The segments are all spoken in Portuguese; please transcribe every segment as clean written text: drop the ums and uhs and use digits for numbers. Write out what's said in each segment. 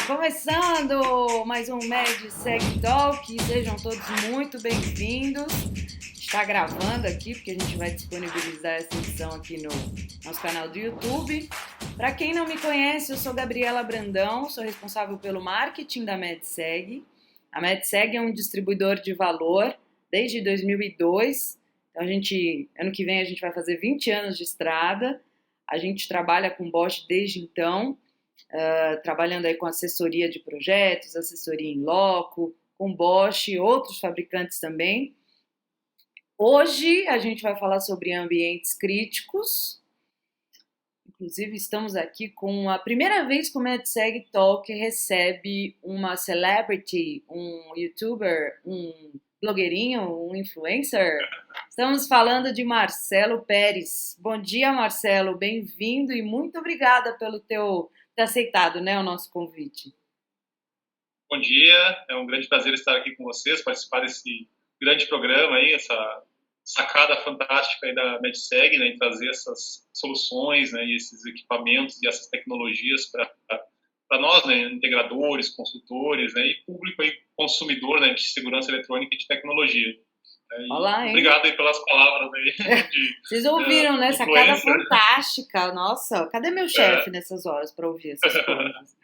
Começando mais um MedSeg Talk, sejam todos muito bem-vindos. Está gravando aqui porque a gente vai disponibilizar essa edição aqui no nosso canal do YouTube. Para quem não me conhece, eu sou Gabriela Brandão, sou responsável pelo marketing da MedSeg. A MedSeg é um distribuidor de valor desde 2002. Então ano que vem a gente vai fazer 20 anos de estrada. A gente trabalha com Bosch desde então. Trabalhando aí com assessoria de projetos, assessoria em loco, com Bosch e outros fabricantes também. Hoje a gente vai falar sobre ambientes críticos. Inclusive estamos aqui com a primeira vez que o MedSeg Talk recebe uma celebrity, um youtuber, um blogueirinho, um influencer. Estamos falando de Marcelo Pérez. Bom dia, Marcelo, bem-vindo e muito obrigada pelo ter aceitado, né, o nosso convite. Bom dia, é um grande prazer estar aqui com vocês, participar desse grande programa aí, essa sacada fantástica aí da MedSeg, né, em trazer essas soluções, né, e esses equipamentos e essas tecnologias para nós, né, integradores, consultores, né, e público aí, consumidor, né, de segurança eletrônica e de tecnologia. Olá, obrigado aí pelas palavras aí. Vocês ouviram, né? Sacada fantástica. Nossa, cadê meu chefe nessas horas para ouvir essas coisas?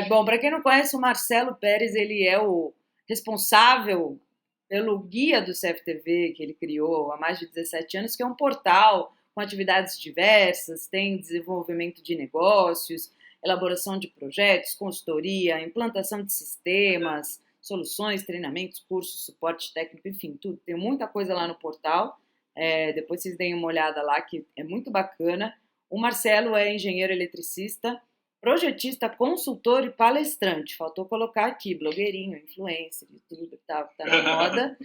Bom, para quem não conhece, o Marcelo Pérez, ele é o responsável pelo guia do CFTV que ele criou há mais de 17 anos, que é um portal com atividades diversas, tem desenvolvimento de negócios, elaboração de projetos, consultoria, implantação de sistemas, soluções, treinamentos, cursos, suporte técnico, enfim, tudo. Tem muita coisa lá no portal. Depois vocês deem uma olhada lá, que é muito bacana. O Marcelo é engenheiro eletricista, projetista, consultor e palestrante. Faltou colocar aqui, blogueirinho, influencer, tudo tá na moda.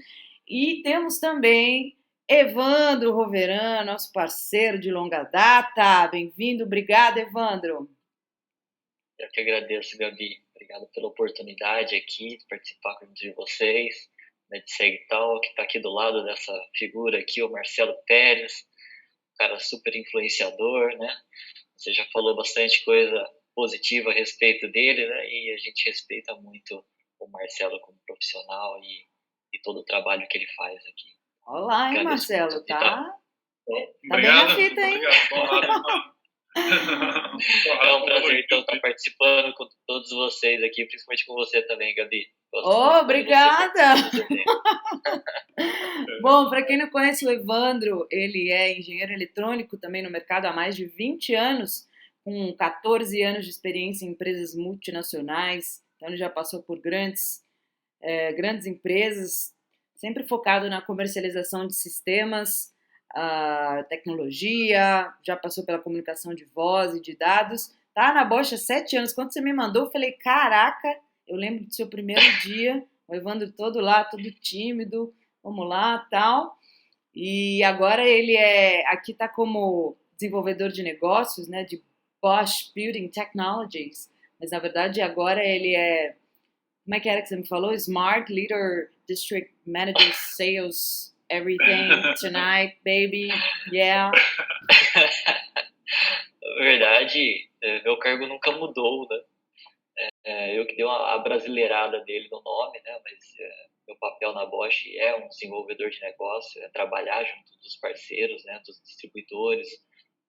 E temos também Evandro Roveran, nosso parceiro de longa data. Bem-vindo, obrigada, Evandro. Eu que agradeço, Gabi. Obrigado pela oportunidade aqui de participar com vocês. MedSeg Talk, que está aqui do lado dessa figura aqui, o Marcelo Pérez, um cara super influenciador, né? Você já falou bastante coisa positiva a respeito dele, né? E a gente respeita muito o Marcelo como profissional e todo o trabalho que ele faz aqui. Olá, hein, Marcelo? Tá bem na fita, hein? Obrigado. É um prazer, então, estar participando com todos vocês aqui, principalmente com você também, Gabi. Obrigada! Bom, para quem não conhece o Evandro, ele é engenheiro eletrônico também no mercado há mais de 20 anos, com 14 anos de experiência em empresas multinacionais. Então, ele já passou por grandes empresas, sempre focado na comercialização de sistemas, tecnologia, já passou pela comunicação de voz e de dados. Tá na Bosch há 7 anos. Quando você me mandou, eu falei, caraca, eu lembro do seu primeiro dia, o Evandro todo lá, todo tímido, vamos lá, tal. E agora ele aqui tá como desenvolvedor de negócios, né, de Bosch Building Technologies, mas na verdade agora ele como é que era que você me falou? Smart Leader District Manager Sales Everything Tonight, baby, yeah. Na verdade, meu cargo nunca mudou, né? Eu que dei a brasileirada dele no nome, né? Mas meu papel na Bosch é um desenvolvedor de negócio, é trabalhar junto dos parceiros, né? Dos distribuidores,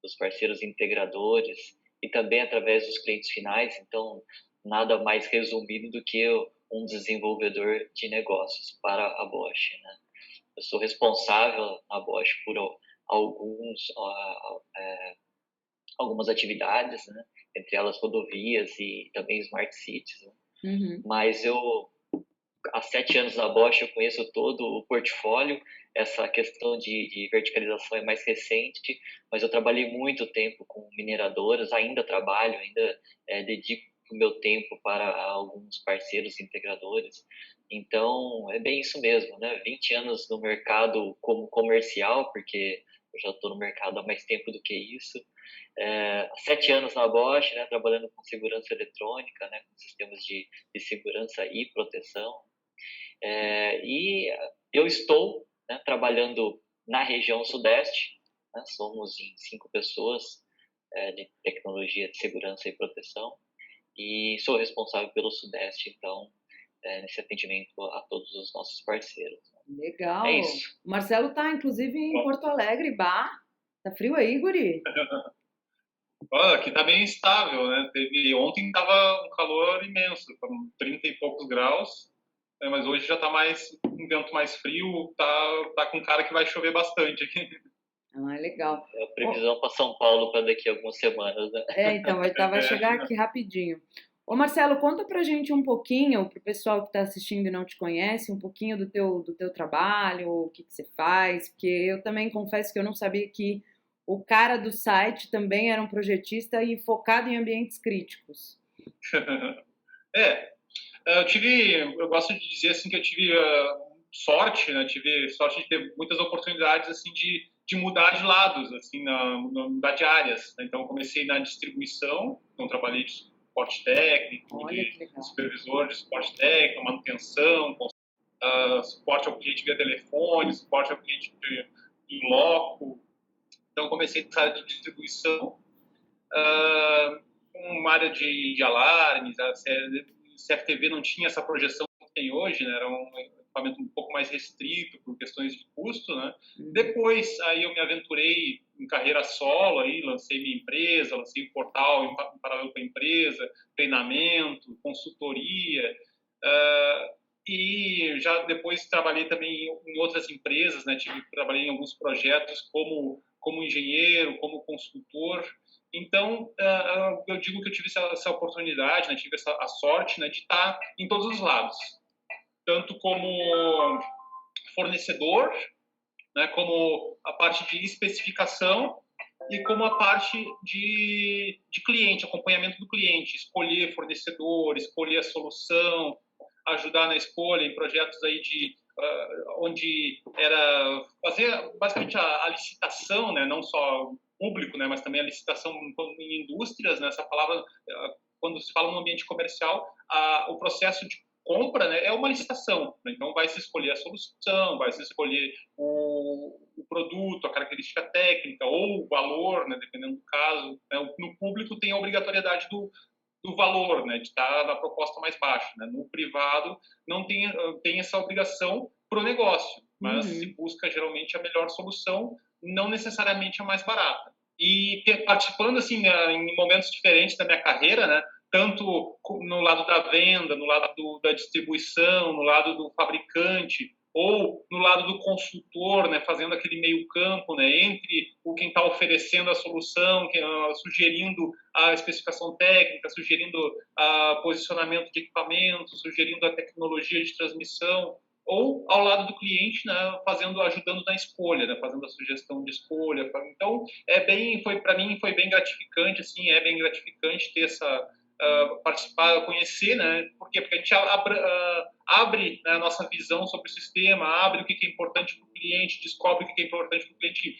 dos parceiros integradores e também através dos clientes finais. Então, nada mais resumido do que um desenvolvedor de negócios para a Bosch, né? Eu sou responsável na Bosch por algumas atividades, né? Entre elas rodovias e também smart cities. Né? Uhum. Mas há 7 anos na Bosch, eu conheço todo o portfólio. Essa questão de verticalização é mais recente, mas eu trabalhei muito tempo com mineradoras, ainda trabalho, ainda dedico o meu tempo para alguns parceiros integradores. Então, é bem isso mesmo, né? 20 anos no mercado como comercial, porque eu já estou no mercado há mais tempo do que isso. 7 anos na Bosch, né, trabalhando com segurança eletrônica, né, com sistemas de segurança e proteção. E eu estou, né, trabalhando na região sudeste, né, somos em 5 pessoas de tecnologia de segurança e proteção. e sou responsável pelo Sudeste, então, nesse atendimento a todos os nossos parceiros. Legal. É isso. O Marcelo tá, inclusive, em Porto Alegre, Bah. Tá frio aí, guri? Aqui tá bem instável, né? Ontem tava um calor imenso, foram 30 e poucos graus, né? Mas hoje já tá um vento mais frio, tá com cara que vai chover bastante aqui. Ah, legal. É a previsão para São Paulo para daqui a algumas semanas, né? Então, vai chegar aqui rapidinho. Ô Marcelo, conta pra gente um pouquinho, pro pessoal que está assistindo e não te conhece, um pouquinho do teu trabalho, o que você faz, porque eu também confesso que eu não sabia que o cara do site também era um projetista e focado em ambientes críticos. Eu gosto de dizer assim que eu tive sorte, né? Tive sorte de ter muitas oportunidades assim de mudar de lados, assim, mudar de áreas, né? Então, eu comecei na distribuição, então trabalhei de suporte técnico, de supervisor de suporte técnico, manutenção, suporte ao cliente via telefone, suporte ao cliente em loco. Então, comecei nessa área de distribuição, uma área de alarmes. A CFTV não tinha essa projeção que tem hoje, né? Era um equipamento um pouco mais restrito por questões de custo, né? Depois, aí eu me aventurei em carreira solo, aí lancei minha empresa, lancei um portal em paralelo com a empresa, treinamento, consultoria, e já depois trabalhei também em outras empresas, né? Trabalhei em alguns projetos como engenheiro, como consultor. Então, eu digo que eu tive essa oportunidade, né? Tive a sorte, né, de estar em todos os lados, tanto como fornecedor, né, como a parte de especificação e como a parte de cliente, acompanhamento do cliente, escolher fornecedor, escolher a solução, ajudar na escolha em projetos aí onde era fazer basicamente a licitação, né, não só público, né, mas também a licitação em indústrias, né, essa palavra, quando se fala no ambiente comercial, o processo de compra, né, é uma licitação, né? Então vai se escolher a solução, vai se escolher o produto, a característica técnica ou o valor, né, dependendo do caso, né? No público tem a obrigatoriedade do valor, né, de estar na proposta mais baixa, né? No privado não tem essa obrigação para o negócio, mas se busca geralmente a melhor solução, não necessariamente a mais barata. E participando assim, em momentos diferentes da minha carreira, né, tanto no lado da venda, no lado da distribuição, no lado do fabricante, ou no lado do consultor, né, fazendo aquele meio campo, né, entre quem está oferecendo a solução, sugerindo a especificação técnica, sugerindo o posicionamento de equipamento, sugerindo a tecnologia de transmissão, ou ao lado do cliente, né, ajudando na escolha, né, fazendo a sugestão de escolha. Então, para mim foi bem gratificante, assim, é bem gratificante ter participar, conhecer, né? Por quê? Porque a gente abre, né, a nossa visão sobre o sistema, abre o que é importante para o cliente, descobre o que é importante para o cliente.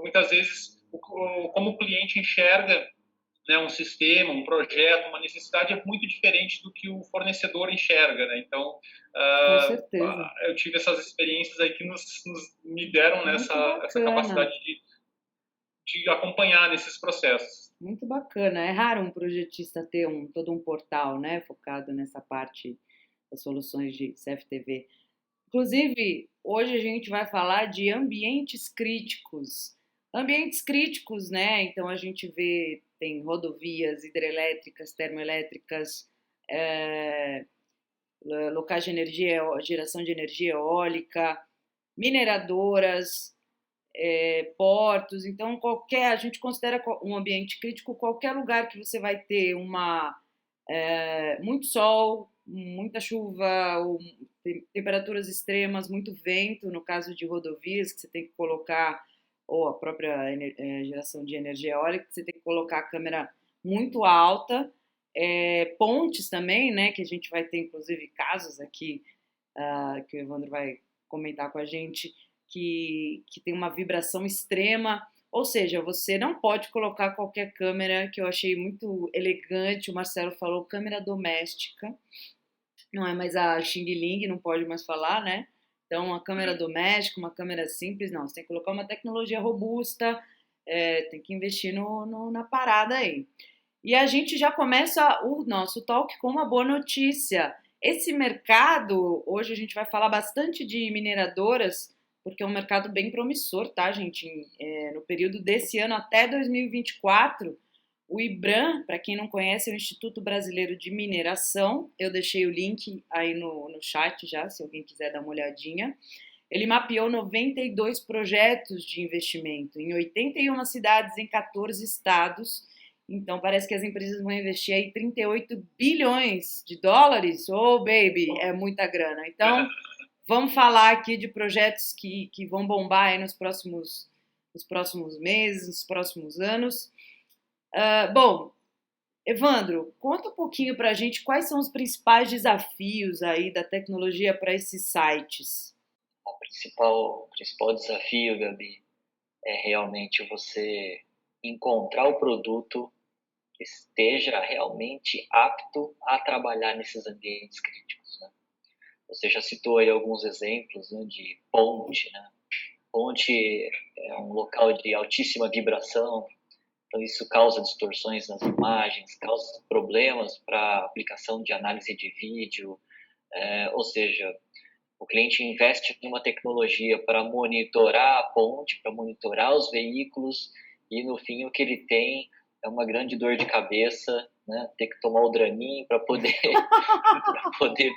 Muitas vezes, como o cliente enxerga, né, um sistema, um projeto, uma necessidade é muito diferente do que o fornecedor enxerga, né? Então, com certeza. Eu tive essas experiências aí que me deram essa capacidade de acompanhar nesses processos. Muito bacana. É raro um projetista ter todo um portal, né, focado nessa parte das soluções de CFTV. Inclusive, hoje a gente vai falar de ambientes críticos. Ambientes críticos, né? Então a gente tem rodovias hidrelétricas, termoelétricas, locais de energia, geração de energia eólica, mineradoras, portos. Então, a gente considera um ambiente crítico qualquer lugar que você vai ter muito sol, muita chuva, temperaturas extremas, muito vento, no caso de rodovias, que você tem que colocar, ou a própria geração de energia eólica, que você tem que colocar a câmera muito alta, pontes também, né, que a gente vai ter, inclusive, casos aqui, que o Evandro vai comentar com a gente, que tem uma vibração extrema, ou seja, você não pode colocar qualquer câmera, que eu achei muito elegante, o Marcelo falou câmera doméstica, não é mais a Xing Ling, não pode mais falar, né? Então, uma câmera doméstica, uma câmera simples, não, você tem que colocar uma tecnologia robusta, tem que investir na parada aí. E a gente já começa o nosso talk com uma boa notícia. Esse mercado, hoje a gente vai falar bastante de mineradoras, porque é um mercado bem promissor, tá, gente? No período desse ano até 2024, o IBRAM, para quem não conhece, é o Instituto Brasileiro de Mineração. Eu deixei o link aí no chat já, se alguém quiser dar uma olhadinha. Ele mapeou 92 projetos de investimento em 81 cidades em 14 estados. Então, parece que as empresas vão investir aí 38 bilhões de dólares. Oh, baby, é muita grana. Então, vamos falar aqui de projetos que vão bombar aí nos próximos meses, nos próximos anos. Bom, Evandro, conta um pouquinho para a gente quais são os principais desafios aí da tecnologia para esses sites. O principal desafio, Gabi, é realmente você encontrar o produto que esteja realmente apto a trabalhar nesses ambientes críticos, né? Você já citou aí alguns exemplos, né, de ponte, né? Ponte é um local de altíssima vibração, então isso causa distorções nas imagens, causa problemas para aplicação de análise de vídeo, ou seja, o cliente investe em uma tecnologia para monitorar a ponte, para monitorar os veículos, e no fim o que ele tem é uma grande dor de cabeça, né? Ter que tomar o Dramin para poder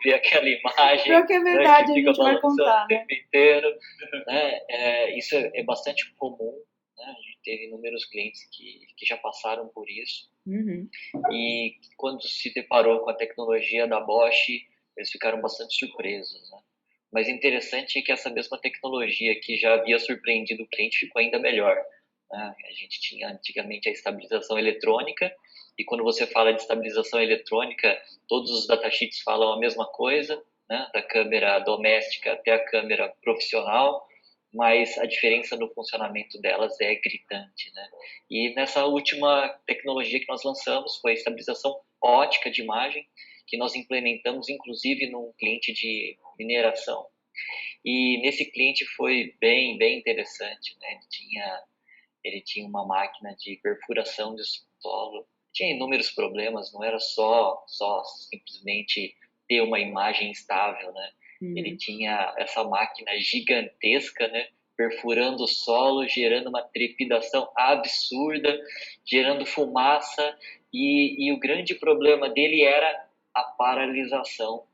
ver aquela imagem. Pior que é verdade, né? Que a gente vai contar, o tempo inteiro. Né? Isso é bastante comum. Né? A gente teve inúmeros clientes que já passaram por isso. Uhum. E quando se deparou com a tecnologia da Bosch, eles ficaram bastante surpresos, né? Mas interessante é que essa mesma tecnologia que já havia surpreendido o cliente ficou ainda melhor, né? A gente tinha antigamente a estabilização eletrônica, e quando você fala de estabilização eletrônica, todos os datasheets falam a mesma coisa, né? Da câmera doméstica até a câmera profissional, mas a diferença no funcionamento delas é gritante, né? E nessa última tecnologia que nós lançamos foi a estabilização ótica de imagem, que nós implementamos inclusive num cliente de mineração. E nesse cliente foi bem interessante, né? Ele tinha uma máquina de perfuração de solo, tinha inúmeros problemas, não era só simplesmente ter uma imagem estável, né? Ele tinha essa máquina gigantesca, né? Perfurando o solo, gerando uma trepidação absurda, gerando fumaça, e o grande problema dele era a paralisação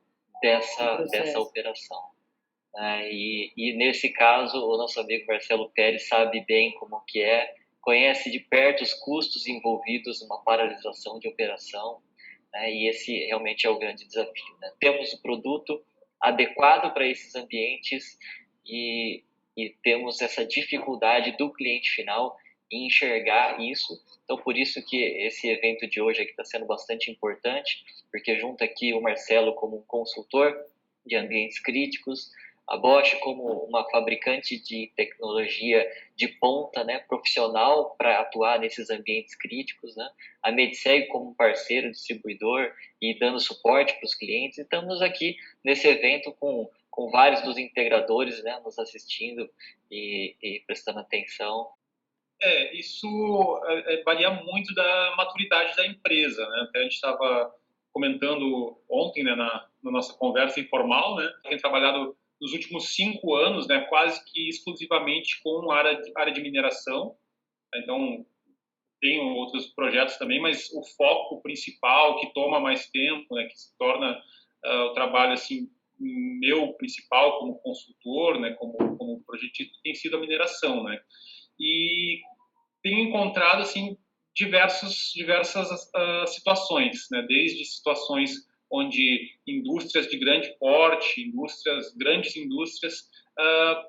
dessa operação. E nesse caso, o nosso amigo Marcelo Pérez sabe bem como que conhece de perto os custos envolvidos numa paralisação de operação, né? E esse realmente é o grande desafio, né? Temos o produto adequado para esses ambientes e temos essa dificuldade do cliente final em enxergar isso. Então, por isso que esse evento de hoje aqui está sendo bastante importante, porque junta aqui o Marcelo como um consultor de ambientes críticos, a Bosch como uma fabricante de tecnologia de ponta, né, profissional para atuar nesses ambientes críticos, né? A MedSeg como um parceiro distribuidor e dando suporte para os clientes. E estamos aqui nesse evento com vários dos integradores, né, nos assistindo e prestando atenção. Isso varia muito da maturidade da empresa, né? Até a gente estava comentando ontem, né, na nossa conversa informal, né? Tem trabalhado nos últimos 5 anos, né, quase que exclusivamente com a área de mineração. Então, tenho outros projetos também, mas o foco principal, que toma mais tempo, né, que se torna o trabalho assim meu principal como consultor, né, como projetista, tem sido a mineração, né? E tenho encontrado assim diversas situações, né, desde situações onde indústrias de grande porte, grandes indústrias,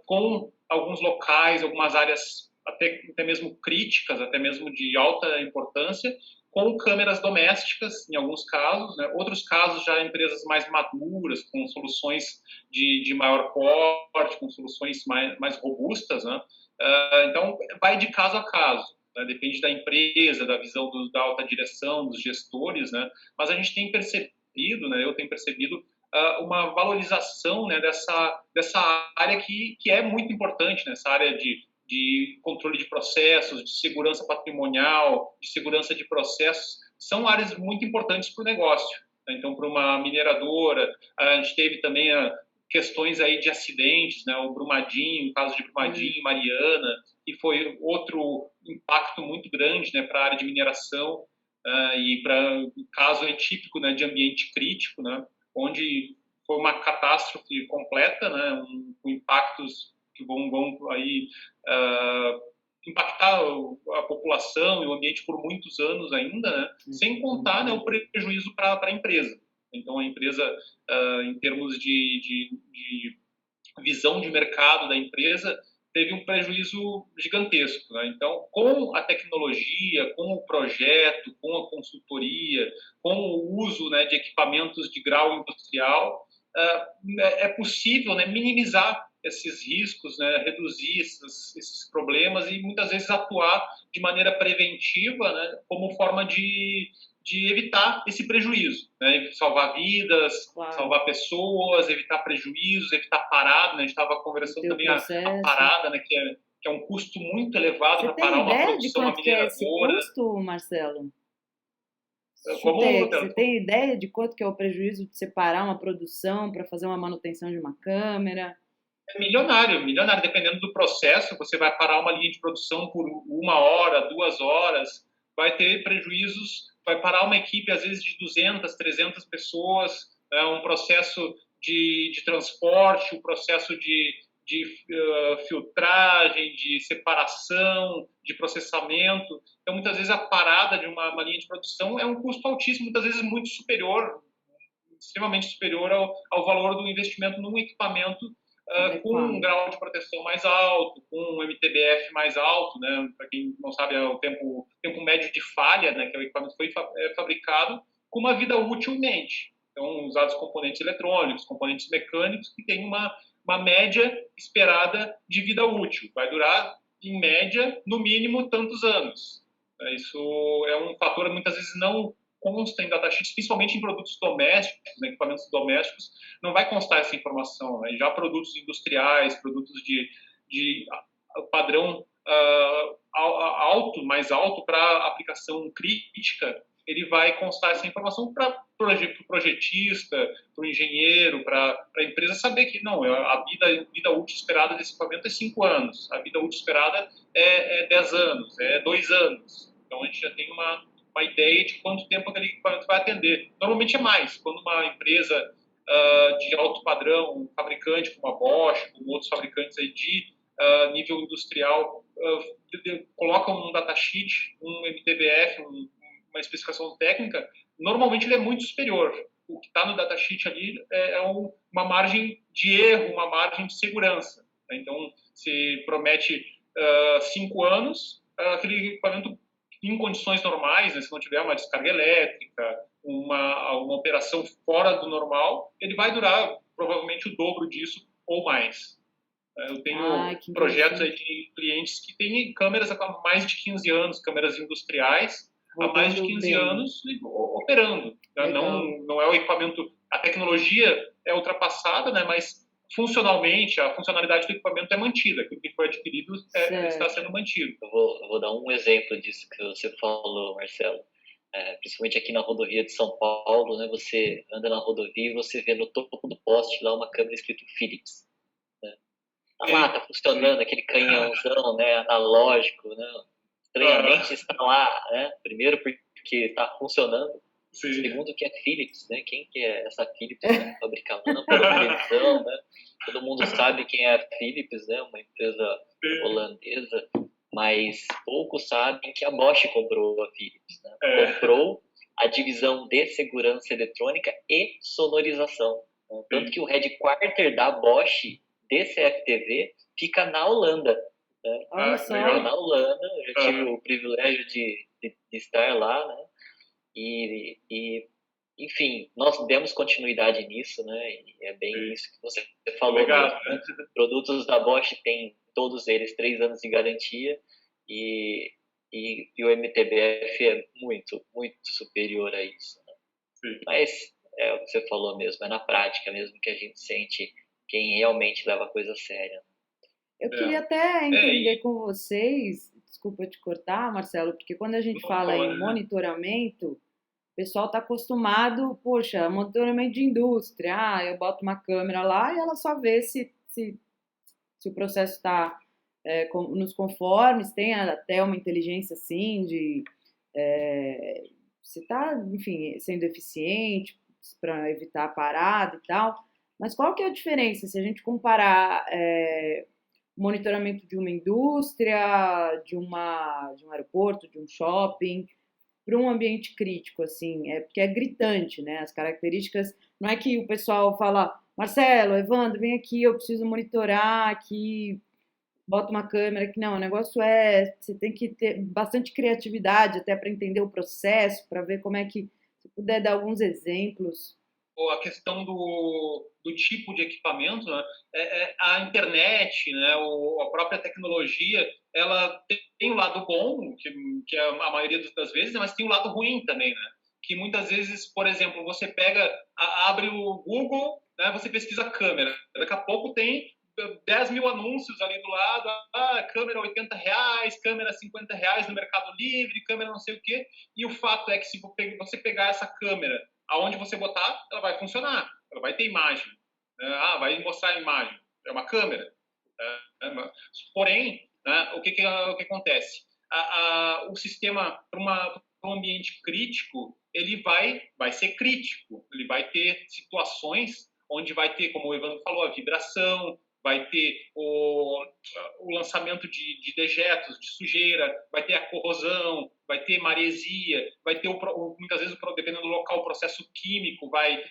com alguns locais, algumas áreas até mesmo críticas, até mesmo de alta importância, com câmeras domésticas, em alguns casos, né? Outros casos já empresas mais maduras, com soluções de maior porte, com soluções mais robustas, né? Então, vai de caso a caso, né? Depende da empresa, da visão da alta direção, dos gestores, né? Mas a gente tem percebido, né? Eu tenho percebido uma valorização, né, dessa área que é muito importante, né? Essa área de de controle de processos, de segurança patrimonial, de segurança de processos, são áreas muito importantes para o negócio. Então, para uma mineradora, a gente teve também questões aí de acidentes, né? O Brumadinho, o caso de Brumadinho e Mariana, e foi outro impacto muito grande, né, para a área de mineração, e para o caso típico, né, de ambiente crítico, né, onde foi uma catástrofe completa, né, com impactos que vão aí impactar a população e o ambiente por muitos anos ainda, né, sem contar, né, o prejuízo para a empresa. Então, a empresa, em termos de visão de mercado da empresa, teve um prejuízo gigantesco, né? Então, com a tecnologia, com o projeto, com a consultoria, com o uso, né, de equipamentos de grau industrial, é possível, né, minimizar esses riscos, né, reduzir esses problemas e muitas vezes atuar de maneira preventiva, né, como forma de evitar esse prejuízo, né? Salvar vidas, claro, salvar pessoas, evitar prejuízos, evitar parada, né? A gente estava conversando também a parada, né? Que é um custo muito elevado para parar uma produção, uma mineradora. Você tem ideia de quanto que é esse custo, Marcelo? Como, você tem ideia de quanto que é o prejuízo de separar uma produção para fazer uma manutenção de uma câmera? É milionário, dependendo do processo. Você vai parar uma linha de produção por 1 hora, 2 horas, vai ter prejuízos, vai parar uma equipe às vezes de 200, 300 pessoas, um processo de transporte, um processo de filtragem, de separação, de processamento. Então, muitas vezes a parada de uma linha de produção é um custo altíssimo, muitas vezes muito superior, extremamente superior ao valor do investimento num equipamento com um grau de proteção mais alto, com um MTBF mais alto, né? Para quem não sabe, é o tempo médio de falha, né? Que o equipamento foi fabricado com uma vida útil mente. Então, usados componentes eletrônicos, componentes mecânicos, que tem uma média esperada de vida útil. Vai durar, em média, no mínimo, tantos anos. Isso é um fator, muitas vezes, não consta em datasheets, principalmente em produtos domésticos, né, equipamentos domésticos, não vai constar essa informação. Né? Já produtos industriais, produtos de padrão mais alto para aplicação crítica, ele vai constar essa informação para o projetista, para o engenheiro, para a empresa saber que não, a vida útil esperada desse equipamento é 5 anos, a vida útil esperada é 10 anos, é 2 anos. Então, a gente já tem uma ideia de quanto tempo aquele equipamento vai atender. Normalmente é mais. Quando uma empresa de alto padrão, um fabricante como a Bosch, como outros fabricantes aí de nível industrial, colocam um datasheet, um MTBF, uma especificação técnica, normalmente ele é muito superior. O que está no datasheet ali é uma margem de erro, uma margem de segurança. Então, se promete 5 anos, aquele equipamento em condições normais, né, se não tiver uma descarga elétrica, uma operação fora do normal, ele vai durar provavelmente o dobro disso ou mais. Eu tenho projetos aí de clientes que têm câmeras há mais de 15 anos, câmeras industriais, há mais de 15 anos operando. Né? Não é o equipamento, a tecnologia é ultrapassada, né, mas funcionalmente, a funcionalidade do equipamento é mantida, aquilo que foi adquirido está sendo mantido. Eu vou dar um exemplo disso que você falou, Marcelo. Principalmente aqui na rodovia de São Paulo, né, você anda na rodovia e você vê no topo do poste lá uma câmera escrito Philips. Né? Tá funcionando, aquele canhãozão, né, analógico, né? Estranhamente está lá, né? Primeiro porque está funcionando. Sim. Segundo que é Philips, né? Quem que é essa Philips, né? Fabricando para televisão, né? Todo mundo sabe quem é a Philips, né? Uma empresa holandesa, mas poucos sabem que a Bosch comprou a Philips, né? Comprou a divisão de segurança eletrônica e sonorização. Né? Tanto que o headquarter da Bosch de CFTV fica na Holanda. Né? Na Holanda, eu já tive o privilégio de estar lá, né? E, enfim, nós demos continuidade nisso, né? E é bem isso que você falou. Obrigado, né? Produtos da Bosch têm, todos eles, 3 anos de garantia e o MTBF é muito, muito superior a isso. Né? Mas é o que você falou mesmo, é na prática mesmo que a gente sente quem realmente leva a coisa a sério. Eu queria É, até e entender com vocês, desculpa te cortar, Marcelo, porque quando a gente não fala em pode, né? monitoramento, o pessoal está acostumado, poxa, monitoramento de indústria. Ah, eu boto uma câmera lá e ela só vê se o processo está nos conformes, tem até uma inteligência assim de é, se está, enfim, sendo eficiente para evitar a parada e tal. Mas qual que é a diferença se a gente comparar o monitoramento de uma indústria, de um aeroporto, de um shopping, para um ambiente crítico, assim, porque é gritante, né? As características, não é que o pessoal fala, Marcelo, Evandro, vem aqui, eu preciso monitorar aqui, bota uma câmera aqui. Não, o negócio você tem que ter bastante criatividade até para entender o processo, para ver como é que, se puder dar alguns exemplos. Ou a questão do tipo de equipamento, né? A internet, né? A própria tecnologia, ela tem um lado bom, que é a maioria das vezes, mas tem um lado ruim também, né? Que muitas vezes, por exemplo, você pega, abre o Google, né? Você pesquisa câmera, daqui a pouco tem 10 mil anúncios ali do lado, câmera R$ 80, câmera R$ 50 no Mercado Livre, câmera não sei o quê, e o fato é que se você pegar essa câmera aonde você botar, ela vai funcionar, ela vai ter imagem. Vai mostrar a imagem. É uma câmera. Porém, né, o que acontece? O sistema, para um ambiente crítico, ele vai ser crítico. Ele vai ter situações onde vai ter, como o Evandro falou, a vibração, vai ter o lançamento de dejetos, de sujeira, vai ter a corrosão, vai ter maresia, vai ter muitas vezes, dependendo do local, o processo químico vai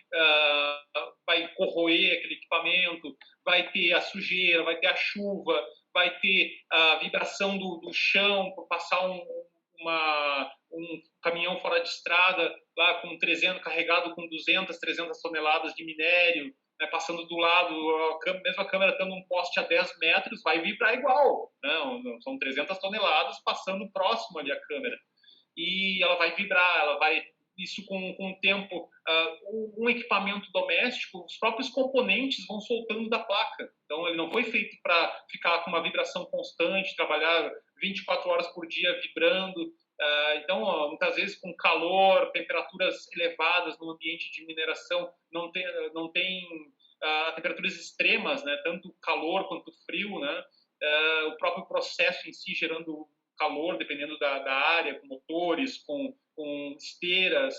corroer aquele equipamento, vai ter a sujeira, vai ter a chuva, vai ter a vibração do chão, por passar um caminhão fora de estrada, lá com 300, carregado com 200, 300 toneladas de minério, né, passando do lado, mesmo a câmera estando um poste a 10 metros, vai vibrar igual. Não, são 300 toneladas passando próximo ali a câmera. E ela vai vibrar, ela vai... Isso com o tempo, um equipamento doméstico, os próprios componentes vão soltando da placa. Então, ele não foi feito para ficar com uma vibração constante, trabalhar 24 horas por dia vibrando. Então, muitas vezes com calor, temperaturas elevadas no ambiente de mineração, não tem temperaturas extremas, né? Tanto calor quanto frio, né? O próprio processo em si gerando calor, dependendo da área, com motores, com esteiras.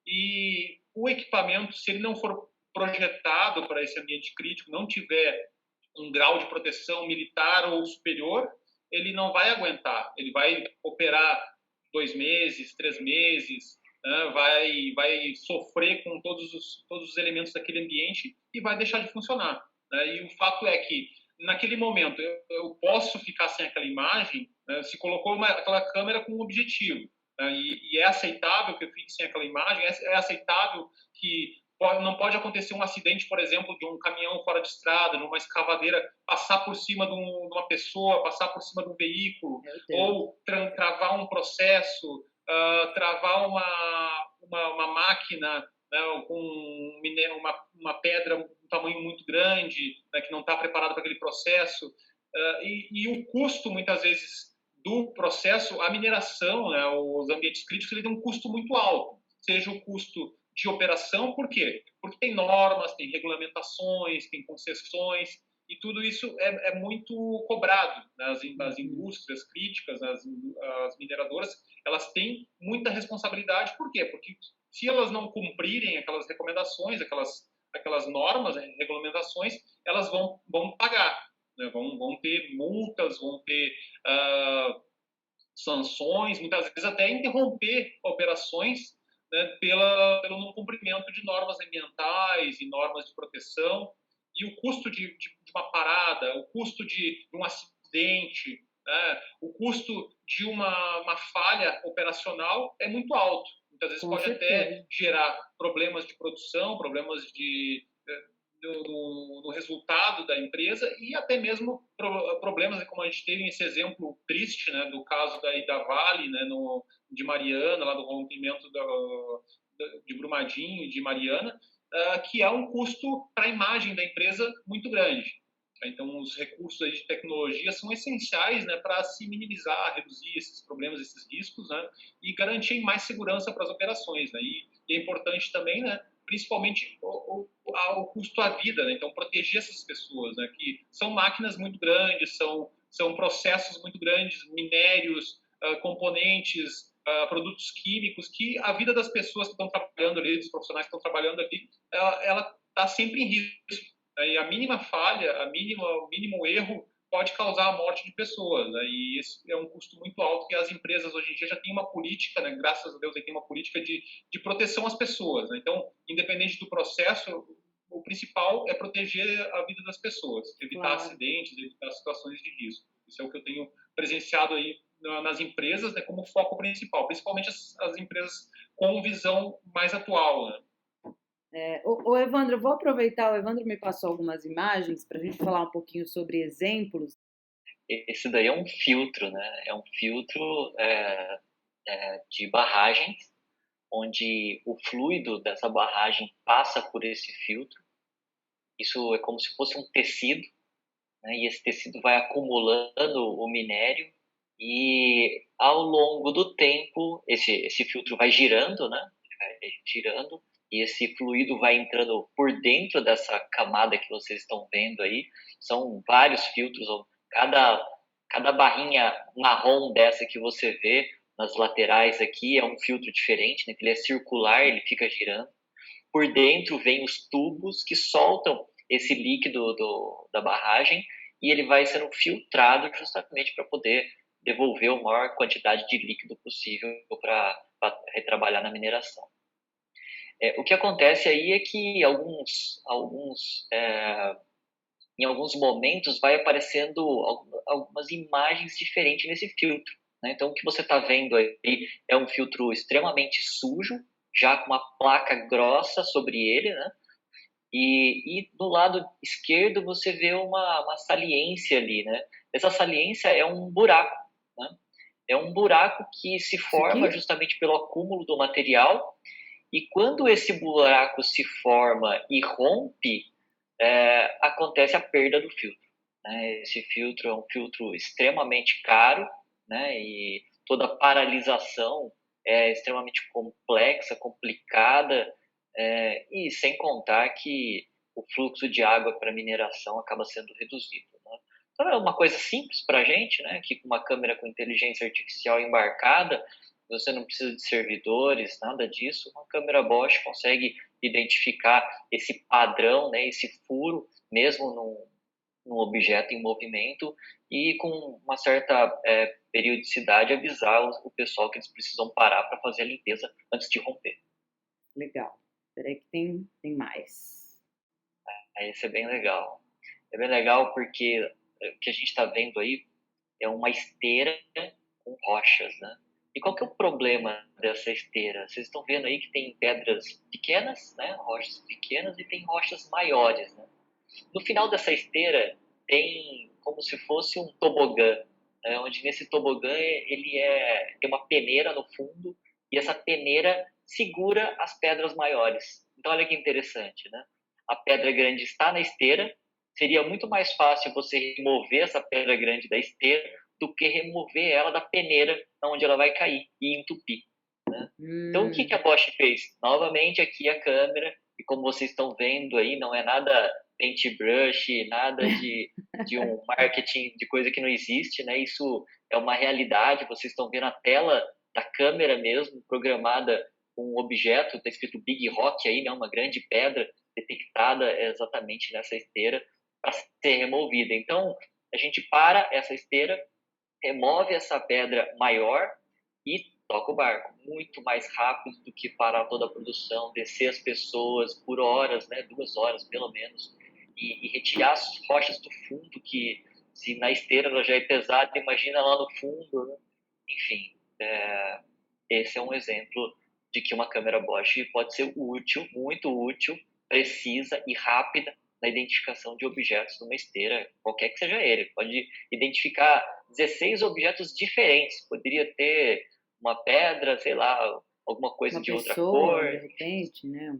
E o equipamento, se ele não for projetado para esse ambiente crítico, não tiver um grau de proteção militar ou superior, ele não vai aguentar. Ele vai operar 2 meses, 3 meses, né? vai sofrer com todos os elementos daquele ambiente e vai deixar de funcionar. Né? E o fato é que, naquele momento, eu posso ficar sem aquela imagem, né? Se colocou aquela câmera com um objetivo, né? E é aceitável que eu fique sem aquela imagem, é aceitável que não pode acontecer um acidente, por exemplo, de um caminhão fora de estrada, de uma escavadeira passar por cima de uma pessoa, passar por cima de um veículo, ou travar um processo, travar uma máquina, né, com uma pedra de um tamanho muito grande, né, que não está preparada para aquele processo. E o custo, muitas vezes, do processo, a mineração, né, os ambientes críticos, ele tem um custo muito alto, seja o custo de operação. Por quê? Porque tem normas, tem regulamentações, tem concessões, e tudo isso é muito cobrado. Nas indústrias críticas, as mineradoras, elas têm muita responsabilidade. Por quê? Porque se elas não cumprirem aquelas recomendações, aquelas normas, regulamentações, elas vão pagar, né? Vão ter multas, vão ter sanções, muitas vezes até interromper operações, né, pelo não cumprimento de normas ambientais e normas de proteção. E o custo de uma parada, o custo de um acidente, né, o custo de uma falha operacional é muito alto. Muitas vezes pode até gerar problemas de produção, problemas no resultado da empresa, e até mesmo problemas, como a gente teve esse exemplo triste, né, do caso da Vale, né, de Mariana, lá do rompimento de Brumadinho e de Mariana, que é um custo para a imagem da empresa muito grande. Então, os recursos aí de tecnologia são essenciais, né, para se minimizar, reduzir esses problemas, esses riscos, né, e garantir mais segurança para as operações, né, e é importante também, né, principalmente o custo à vida, né, então proteger essas pessoas, né, que são máquinas muito grandes, são processos muito grandes, minérios, componentes, produtos químicos, que a vida das pessoas que estão trabalhando ali, dos profissionais que estão trabalhando ali, ela está sempre em risco. E a mínima falha, o mínimo erro pode causar a morte de pessoas. Né? E esse é um custo muito alto que as empresas hoje em dia já têm uma política, né? Graças a Deus, tem uma política de proteção às pessoas. Né? Então, independente do processo, o principal é proteger a vida das pessoas, evitar acidentes, evitar situações de risco. Isso é o que eu tenho presenciado aí nas empresas, né, como foco principal, principalmente as empresas com visão mais atual. Né? O Evandro, eu vou aproveitar, o Evandro me passou algumas imagens para a gente falar um pouquinho sobre exemplos. Esse daí é um filtro, né? É um filtro de barragens, onde o fluido dessa barragem passa por esse filtro. Isso é como se fosse um tecido, né? E esse tecido vai acumulando o minério e ao longo do tempo esse filtro vai girando, né? Vai girando e esse fluido vai entrando por dentro dessa camada que vocês estão vendo aí. São vários filtros, cada barrinha marrom dessa que você vê nas laterais aqui é um filtro diferente, né? Ele é circular, ele fica girando. Por dentro vem os tubos que soltam esse líquido da barragem e ele vai sendo filtrado justamente para poder devolver a maior quantidade de líquido possível para retrabalhar na mineração. O que acontece aí é que em alguns momentos vai aparecendo algumas imagens diferentes nesse filtro. Né? Então, o que você está vendo aí é um filtro extremamente sujo, já com uma placa grossa sobre ele, né? E do lado esquerdo você vê uma saliência ali, né? Essa saliência é um buraco, né? É um buraco que se forma justamente pelo acúmulo do material e quando esse buraco se forma e rompe, acontece a perda do filtro. Né? Esse filtro é um filtro extremamente caro, né? E toda a paralisação é extremamente complexa, complicada, e sem contar que o fluxo de água para mineração acaba sendo reduzido. Né? Então é uma coisa simples para a gente, né? Que com uma câmera com inteligência artificial embarcada, você não precisa de servidores, nada disso. Uma câmera Bosch consegue identificar esse padrão, né? Esse furo, mesmo num objeto em movimento e com uma certa periodicidade avisar o pessoal que eles precisam parar para fazer a limpeza antes de romper. Legal. Peraí que tem mais. Esse é bem legal. É bem legal porque o que a gente está vendo aí é uma esteira com rochas, né? E qual que é o problema dessa esteira? Vocês estão vendo aí que tem pedras pequenas, né? Rochas pequenas e tem rochas maiores, né? No final dessa esteira tem como se fosse um tobogã, né? Onde nesse tobogã tem uma peneira no fundo e essa peneira segura as pedras maiores. Então olha que interessante, né? A pedra grande está na esteira, seria muito mais fácil você remover essa pedra grande da esteira do que remover ela da peneira onde ela vai cair e entupir. Né? Então, o que a Bosch fez? Novamente, aqui a câmera, e como vocês estão vendo aí, não é nada paintbrush, nada de um marketing de coisa que não existe, né? Isso é uma realidade, vocês estão vendo a tela da câmera mesmo, programada com um objeto, está escrito Big Rock aí, né? Uma grande pedra detectada exatamente nessa esteira para ser removida. Então, a gente para essa esteira, remove essa pedra maior e toca o barco. Muito mais rápido do que parar toda a produção, descer as pessoas por horas, né, 2 horas pelo menos, e retirar as rochas do fundo, que se na esteira ela já é pesada, imagina lá no fundo. Né? Enfim, esse é um exemplo de que uma câmera Bosch pode ser útil, muito útil, precisa e rápida na identificação de objetos numa esteira, qualquer que seja ele. Pode identificar 16 objetos diferentes. Poderia ter uma pedra, sei lá, alguma coisa uma de outra pessoa, cor. De repente, né?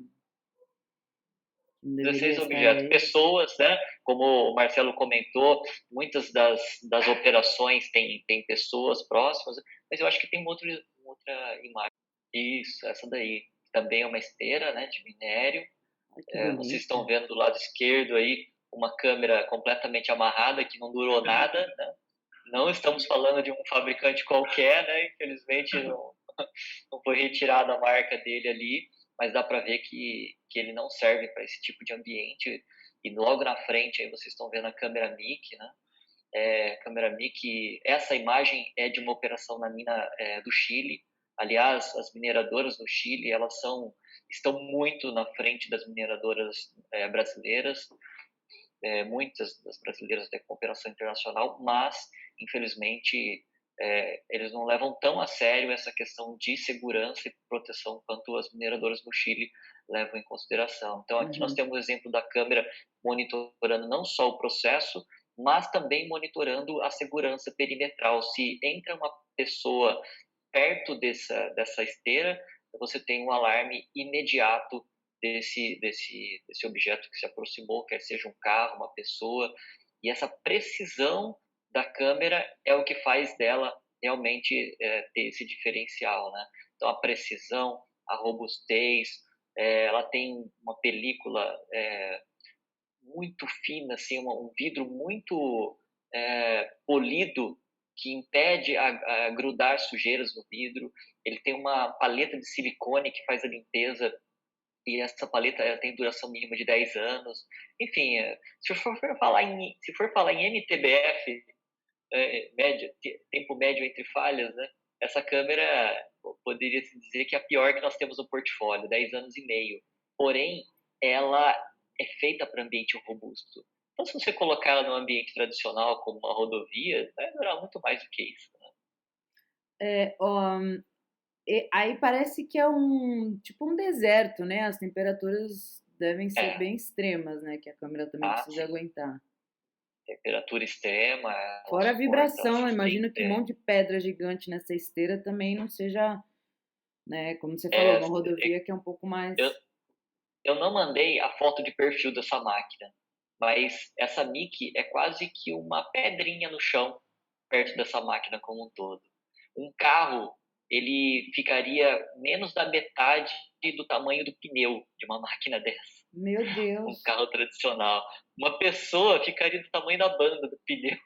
Não 16 deveria estar objetos. aí. Pessoas, né? Como o Marcelo comentou, muitas das operações têm pessoas próximas, mas eu acho que tem uma outra imagem. Isso, essa daí. Também é uma esteira, né, de minério. Ai, que bonito. Vocês estão vendo do lado esquerdo aí uma câmera completamente amarrada que não durou nada, né? Não estamos falando de um fabricante qualquer, né? Infelizmente não foi retirada a marca dele ali, mas dá para ver que ele não serve para esse tipo de ambiente. E logo na frente aí vocês estão vendo a câmera MIC, né? Câmera MIC, essa imagem é de uma operação na mina do Chile. Aliás, as mineradoras do Chile, estão muito na frente das mineradoras brasileiras. Muitas das brasileiras têm cooperação internacional, mas, infelizmente, eles não levam tão a sério essa questão de segurança e proteção quanto as mineradoras do Chile levam em consideração. Então, aqui nós temos o exemplo da câmera monitorando não só o processo, mas também monitorando a segurança perimetral. Se entra uma pessoa perto dessa esteira, você tem um alarme imediato desse objeto que se aproximou, quer seja um carro, uma pessoa, e essa precisão da câmera é o que faz dela realmente ter esse diferencial, né? Então, a precisão, a robustez, ela tem uma película muito fina, assim, um vidro muito polido, que impede a grudar sujeiras no vidro. Ele tem uma paleta de silicone que faz a limpeza, e essa paleta tem duração mínima de 10 anos. Enfim, se for falar em MTBF, tempo médio entre falhas, né? Essa câmera poderia se dizer que é a pior que nós temos no portfólio, 10 anos e meio. Porém, ela é feita para ambiente robusto. Então, se você colocar ela num ambiente tradicional, como uma rodovia, vai durar muito mais do que isso, né? Aí parece que é tipo um deserto, né? As temperaturas devem ser bem extremas, né? Que a câmera também precisa Sim. aguentar. Temperatura extrema. Fora a vibração, eu imagino que um monte de pedra gigante nessa esteira também não seja, né? Como você falou, uma rodovia que é um pouco mais... Eu não mandei a foto de perfil dessa máquina, mas essa MIC é quase que uma pedrinha no chão perto dessa máquina como um todo. Um carro, ele ficaria menos da metade do tamanho do pneu de uma máquina dessa. Meu Deus! Um carro tradicional. Uma pessoa ficaria do tamanho da banda do pneu.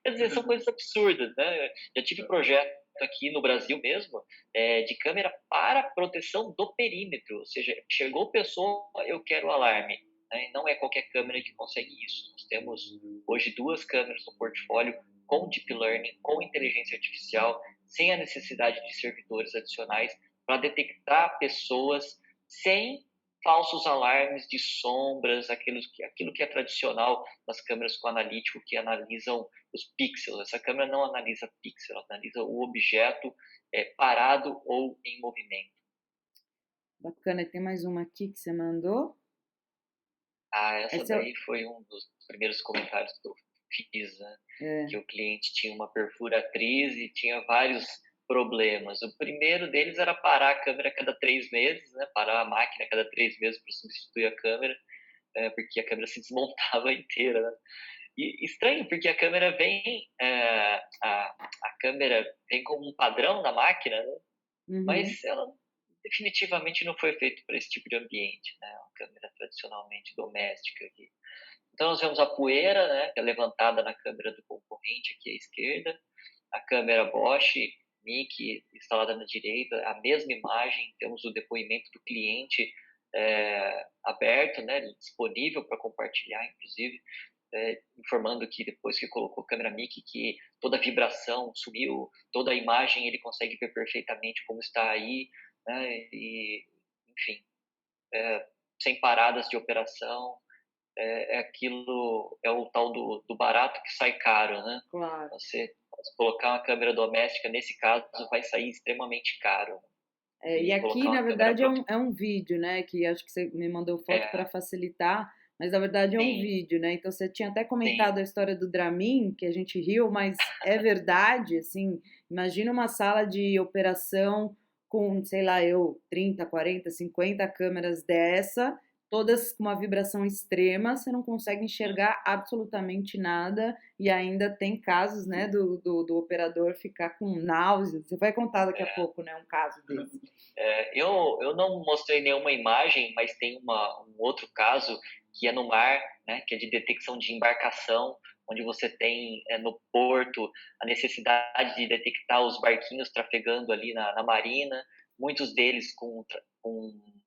Quer dizer, são coisas absurdas, né? Já tive projeto aqui no Brasil mesmo, de câmera para proteção do perímetro. Ou seja, chegou pessoa, eu quero alarme. Né? Não é qualquer câmera que consegue isso. Nós temos hoje 2 câmeras no portfólio com Deep Learning, com inteligência artificial, sem a necessidade de servidores adicionais, para detectar pessoas sem falsos alarmes de sombras, aquilo que é tradicional nas câmeras com analítico, que analisam os pixels. Essa câmera não analisa pixel, ela analisa o objeto parado ou em movimento. Bacana, tem mais uma aqui que você mandou? Essa daí foi um dos primeiros comentários que eu fiz, né? Que o cliente tinha uma perfuratriz e tinha vários problemas. O primeiro deles era parar a câmera a cada 3 meses, né? Parar a máquina a cada 3 meses para substituir a câmera, porque a câmera se desmontava inteira, né? E estranho, porque a câmera vem, a câmera vem como um padrão da máquina, né? Mas ela definitivamente não foi feita para esse tipo de ambiente, né? Uma câmera tradicionalmente doméstica aqui. Então nós vemos a poeira, né, que é levantada na câmera do concorrente aqui à esquerda, a câmera Bosch MIC instalada na direita, a mesma imagem, temos o depoimento do cliente aberto, né, disponível para compartilhar, inclusive, informando que depois que colocou a câmera MIC, que toda a vibração sumiu, toda a imagem ele consegue ver perfeitamente como está aí, né, e, enfim, sem paradas de operação. É o tal do barato que sai caro, né? Claro. Você colocar uma câmera doméstica, nesse caso, vai sair extremamente caro. E aqui, na verdade, é um vídeo, né? Que acho que você me mandou foto para facilitar, mas na verdade é um vídeo, né? Então você tinha até comentado a história do Dramin, que a gente riu, mas é verdade, assim, imagina uma sala de operação com, sei lá, 30, 40, 50 câmeras dessa, todas com uma vibração extrema, você não consegue enxergar absolutamente nada e ainda tem casos, né, do operador ficar com náuseas. Você vai contar daqui a pouco, né, um caso desse. Eu não mostrei nenhuma imagem, mas tem um outro caso que é no mar, né, que é de detecção de embarcação, onde você tem no porto a necessidade de detectar os barquinhos trafegando ali na marina, muitos deles com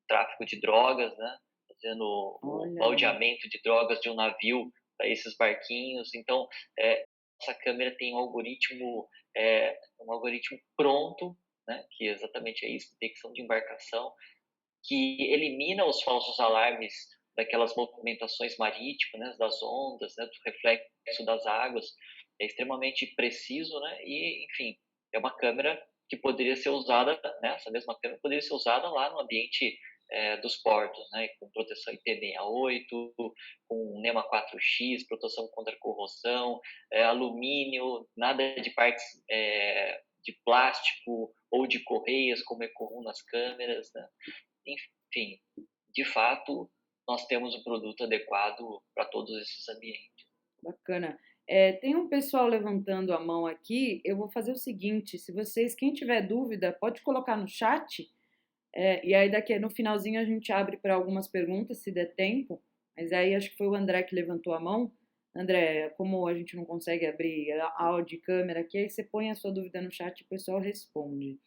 tráfico de drogas, né, fazendo o baldeamento de drogas de um navio para esses barquinhos. Então, essa câmera tem um algoritmo pronto, né, que exatamente é isso, detecção de embarcação, que elimina os falsos alarmes daquelas movimentações marítimas, né, das ondas, né, do reflexo das águas. É extremamente preciso, né, e, enfim, é uma câmera que poderia ser usada, né, essa mesma câmera poderia ser usada lá no ambiente dos portos, né, com proteção IP68, com NEMA 4X, proteção contra corrosão, alumínio, nada de partes de plástico ou de correias, como é comum nas câmeras, né? Enfim, de fato, nós temos um produto adequado para todos esses ambientes. Bacana. Tem um pessoal levantando a mão aqui. Eu vou fazer o seguinte: quem tiver dúvida, pode colocar no chat. E aí daqui no finalzinho a gente abre para algumas perguntas, se der tempo. Mas aí acho que foi o André que levantou a mão. André, como a gente não consegue abrir áudio e câmera aqui, aí você põe a sua dúvida no chat e o pessoal responde.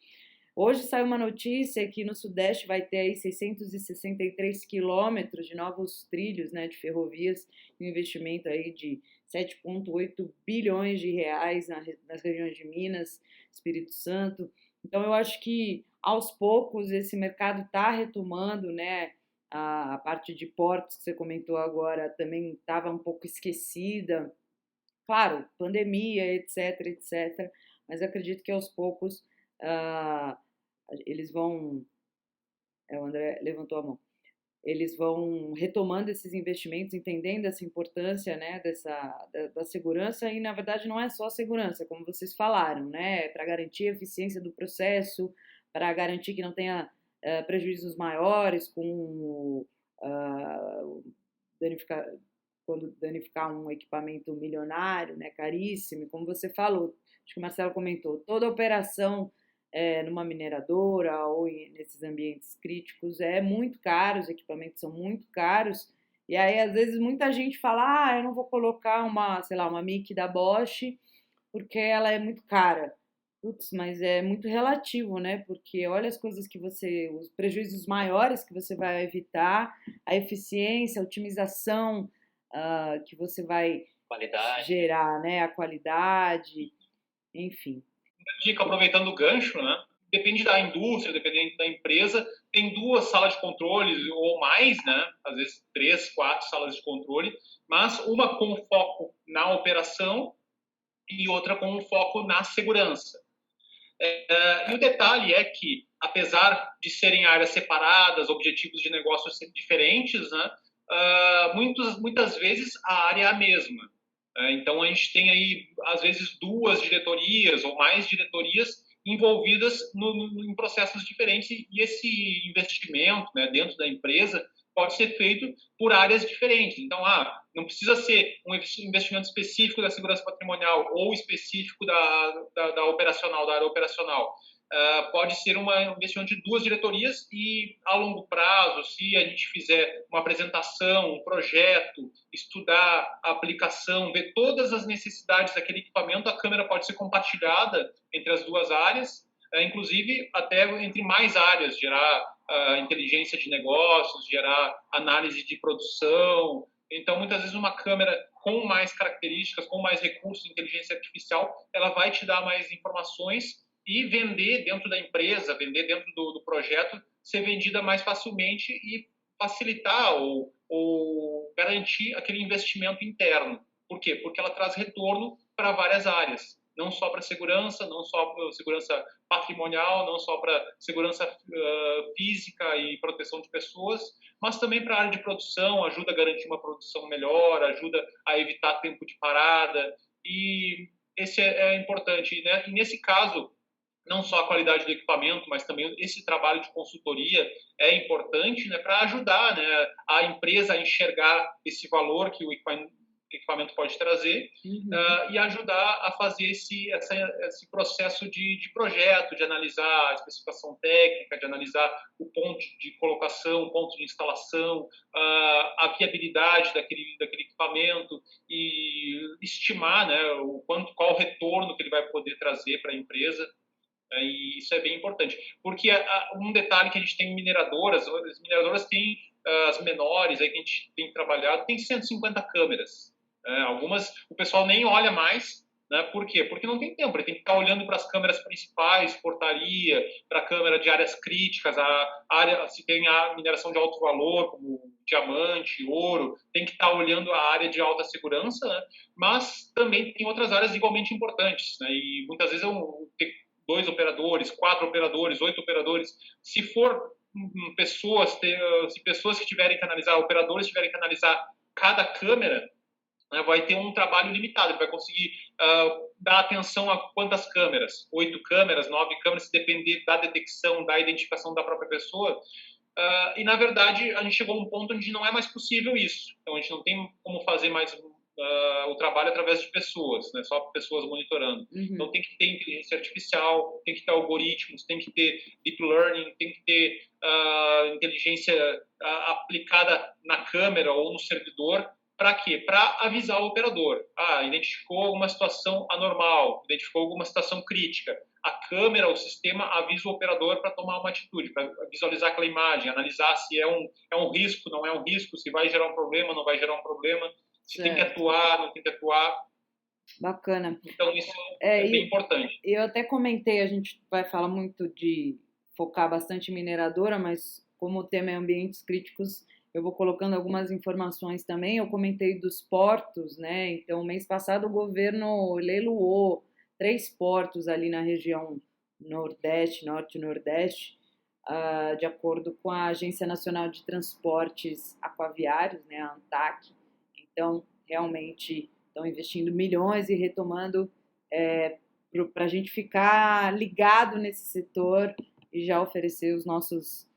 Hoje saiu uma notícia que no Sudeste vai ter aí 663 quilômetros de novos trilhos, né, de ferrovias, um investimento aí de 7,8 bilhões de reais nas regiões de Minas, Espírito Santo. Então eu acho que aos poucos esse mercado está retomando, né? A parte de portos que você comentou agora também estava um pouco esquecida. Claro, pandemia, etc, etc. Mas acredito que aos poucos eles vão. O André levantou a mão. Eles vão retomando esses investimentos, entendendo essa importância, né, da segurança, e na verdade não é só a segurança, como vocês falaram, né, para garantir a eficiência do processo, para garantir que não tenha prejuízos maiores quando danificar um equipamento milionário, né, caríssimo, como você falou, acho que o Marcelo comentou, toda operação numa mineradora ou nesses ambientes críticos é muito caro, os equipamentos são muito caros, e aí às vezes muita gente fala, eu não vou colocar uma mic da Bosch porque ela é muito cara. Putz, mas é muito relativo, né? Porque olha as coisas os prejuízos maiores que você vai evitar, a eficiência, a otimização que você vai gerar, né? A qualidade, enfim. Dica, aproveitando o gancho, né? Depende da indústria, dependendo da empresa, tem 2 salas de controle ou mais, né? Às vezes 3, 4 salas de controle, mas uma com foco na operação e outra com foco na segurança. E o detalhe é que, apesar de serem áreas separadas, objetivos de negócios diferentes, né? Muitas vezes a área é a mesma. Então, a gente tem aí, às vezes, 2 diretorias ou mais diretorias envolvidas em processos diferentes, e esse investimento, né, dentro da empresa pode ser feito por áreas diferentes. Então, não precisa ser um investimento específico da segurança patrimonial ou específico da operacional, da área operacional. Pode ser um investimento de 2 diretorias e, a longo prazo, se a gente fizer uma apresentação, um projeto, estudar a aplicação, ver todas as necessidades daquele equipamento, a câmera pode ser compartilhada entre as 2 áreas, inclusive até entre mais áreas, gerar inteligência de negócios, gerar análise de produção. Então, muitas vezes, uma câmera com mais características, com mais recursos de inteligência artificial, ela vai te dar mais informações e vender dentro da empresa, vender dentro do projeto, ser vendida mais facilmente e facilitar ou garantir aquele investimento interno. Por quê? Porque ela traz retorno para várias áreas, não só para segurança, não só para segurança patrimonial, não só para segurança física e proteção de pessoas, mas também para a área de produção, ajuda a garantir uma produção melhor, ajuda a evitar tempo de parada, e esse é importante, né? E nesse caso, não só a qualidade do equipamento, mas também esse trabalho de consultoria é importante, né, para ajudar, né, a empresa a enxergar esse valor que o equipamento pode trazer, e ajudar a fazer esse processo de projeto, de analisar a especificação técnica, de analisar o ponto de colocação, o ponto de instalação, a viabilidade daquele equipamento e estimar, né, qual o retorno que ele vai poder trazer para a empresa. E isso é bem importante, porque um detalhe que a gente tem em mineradoras, as mineradoras têm as menores aí que a gente tem trabalhado, tem 150 câmeras. Algumas o pessoal nem olha mais, né? Por quê? Porque não tem tempo, ele tem que estar olhando para as câmeras principais, portaria, para a câmera de áreas críticas, a área, se tem a mineração de alto valor, como diamante, ouro, tem que estar olhando a área de alta segurança, né? Mas também tem outras áreas igualmente importantes, né? E muitas vezes tem 2 operadores, 4 operadores, 8 operadores. Se for se pessoas que tiverem que analisar, operadores tiverem que analisar cada câmera, né, vai ter um trabalho limitado. Ele vai conseguir dar atenção a quantas câmeras? 8 câmeras, 9 câmeras, se depender da detecção, da identificação da própria pessoa. E, na verdade, a gente chegou a um ponto onde não é mais possível isso. Então, a gente não tem como fazer mais o trabalho através de pessoas, né? Só pessoas monitorando. Então, tem que ter inteligência artificial, tem que ter algoritmos, tem que ter deep learning, tem que ter inteligência aplicada na câmera ou no servidor. Para quê? Para avisar o operador. Identificou alguma situação anormal, identificou alguma situação crítica. A câmera, o sistema avisa o operador para tomar uma atitude, para visualizar aquela imagem, analisar se é um risco, não é um risco, se vai gerar um problema, não vai gerar um problema, se tem que atuar, não tem que atuar. Bacana. Então, isso é bem importante. Eu até comentei, a gente vai falar muito de focar bastante em mineradora, mas como o tema é ambientes críticos, eu vou colocando algumas informações também. Eu comentei dos portos, né? Então, mês passado o governo leiloou 3 portos ali na região Nordeste, Norte e Nordeste, de acordo com a Agência Nacional de Transportes Aquaviários, né, a ANTAQ. Então, realmente estão investindo milhões e retomando para a gente ficar ligado nesse setor e já oferecer as nossas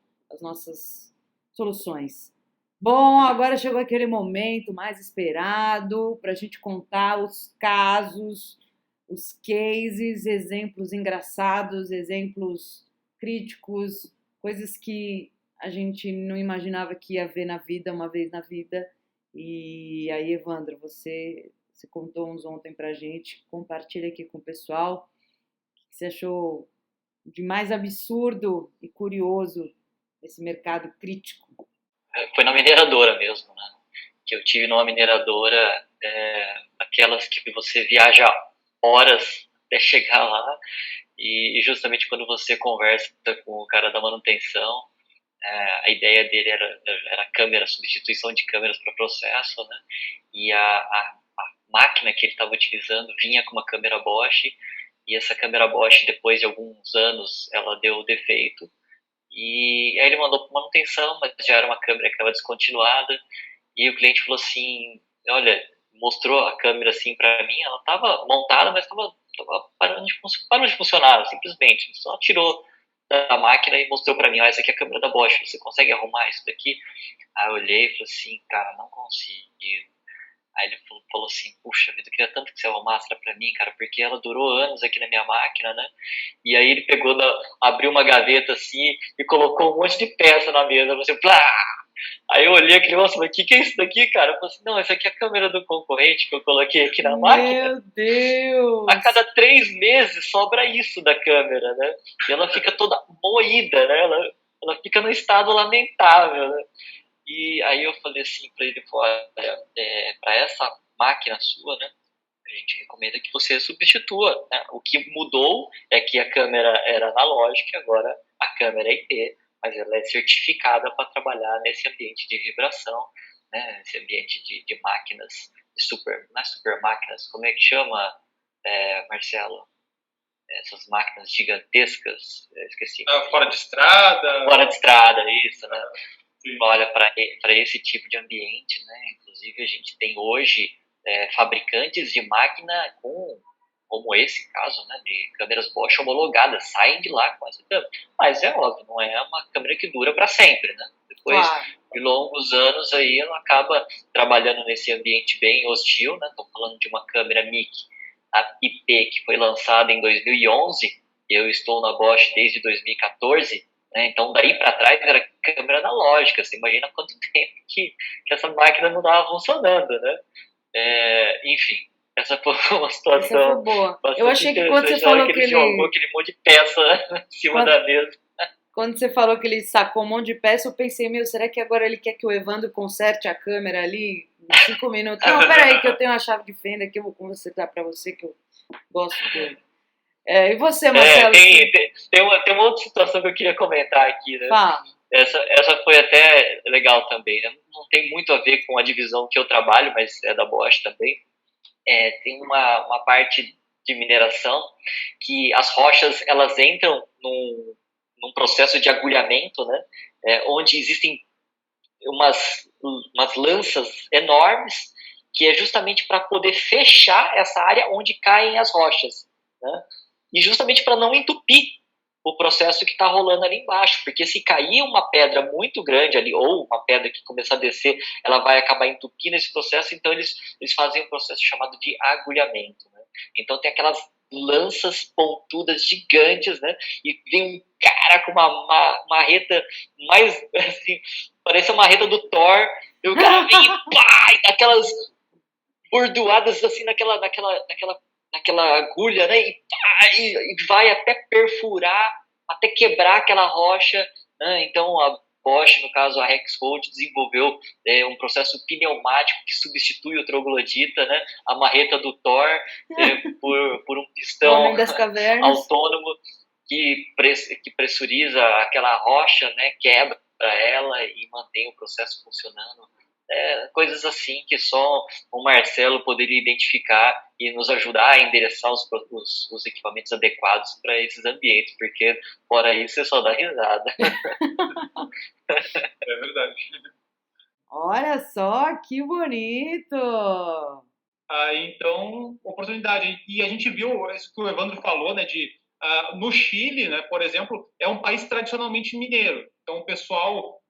soluções. Bom, agora chegou aquele momento mais esperado para a gente contar os casos, os cases, exemplos engraçados, exemplos críticos, coisas que a gente não imaginava que ia ver na vida, uma vez na vida. E aí, Evandro, você contou uns ontem pra gente, compartilha aqui com o pessoal. O que você achou de mais absurdo e curioso nesse mercado crítico? Foi na mineradora mesmo, né? Que eu tive numa mineradora, aquelas que você viaja horas até chegar lá, e justamente quando você conversa com o cara da manutenção, a ideia dele era câmera, substituição de câmeras para processo, né? E a máquina que ele estava utilizando vinha com uma câmera Bosch, e essa câmera Bosch, depois de alguns anos, ela deu defeito, e aí ele mandou para manutenção, mas já era uma câmera que estava descontinuada, e o cliente falou assim, olha, mostrou a câmera assim para mim, ela estava montada, mas estava parando de funcionar, simplesmente, só tirou da máquina e mostrou para mim, essa aqui é a câmera da Bosch, você consegue arrumar isso daqui? Aí eu olhei e falei assim, cara, não consigo. Aí ele falou assim, puxa vida, eu queria tanto que você arrumasse pra mim, cara, porque ela durou anos aqui na minha máquina, né? E aí ele pegou, abriu uma gaveta assim e colocou um monte de peça na mesa, você, plá! Aí eu olhei aquele, nossa, mas o que é isso daqui, cara? Eu falei assim, não, essa aqui é a câmera do concorrente que eu coloquei aqui na máquina. Meu Deus! A cada 3 meses sobra isso da câmera, né? E ela fica toda moída, né? Ela fica num estado lamentável, né? E aí eu falei assim para ele, olha, para essa máquina sua, né, a gente recomenda que você substitua, né? O que mudou é que a câmera era analógica, agora a câmera é IP, mas ela é certificada para trabalhar nesse ambiente de vibração, né? Esse ambiente de máquinas, não é super máquinas, como é que chama, Marcelo? Essas máquinas gigantescas, esqueci. Fora de estrada. Fora de estrada, isso, né? Sim. Olha, para esse tipo de ambiente, né? Inclusive a gente tem hoje fabricantes de máquina com como esse caso, né, de câmeras Bosch homologadas, saem de lá com essa câmera. Mas é óbvio, não é uma câmera que dura para sempre, né? Depois de longos anos aí, ela acaba trabalhando nesse ambiente bem hostil, né? Estou falando de uma câmera MIC, a IP, que foi lançada em 2011, eu estou na Bosch desde 2014, né? Então daí para trás era câmera analógica, você imagina quanto tempo que essa máquina não estava funcionando, né? Enfim, essa foi uma situação Essa foi boa. Eu achei que quando você na hora falou que ele jogou aquele monte de peça em cima da mesa. Quando você falou que ele sacou um monte de peça, eu pensei, será que agora ele quer que o Evandro conserte a câmera ali em 5 minutos? Não, peraí, que eu tenho uma chave de fenda aqui, eu vou consertar pra você, que eu gosto dele. E você, Marcelo? Tem uma outra situação que eu queria comentar aqui, né? Fala. Essa foi até legal também, né? Não tem muito a ver com a divisão que eu trabalho, mas é da Bosch também. Tem uma parte de mineração que as rochas, elas entram num processo de agulhamento, né? Onde existem umas lanças enormes, que é justamente para poder fechar essa área onde caem as rochas, né? E justamente para não entupir o processo que está rolando ali embaixo, porque se cair uma pedra muito grande ali, ou uma pedra que começar a descer, ela vai acabar entupindo esse processo, então eles fazem um processo chamado de agulhamento, né? Então tem aquelas lanças pontudas gigantes, né? E vem um cara com uma marreta mais, assim, parece a marreta do Thor, e o cara vem e pá, e dá aquelas bordoadas assim naquela agulha, né? E vai até perfurar, até quebrar aquela rocha, né? Então a Bosch, no caso a Rexroth, desenvolveu um processo pneumático que substitui o troglodita, né? A marreta do Thor, por um pistão autônomo que pressuriza aquela rocha, né? Quebra ela e mantém o processo funcionando. Coisas assim que só o Marcelo poderia identificar e nos ajudar a endereçar os equipamentos adequados para esses ambientes, porque fora isso você só dá risada. É verdade. Olha só, que bonito! Então, oportunidade. E a gente viu isso que o Evandro falou, né, no Chile, né, por exemplo, é um país tradicionalmente mineiro. Então, o pessoal,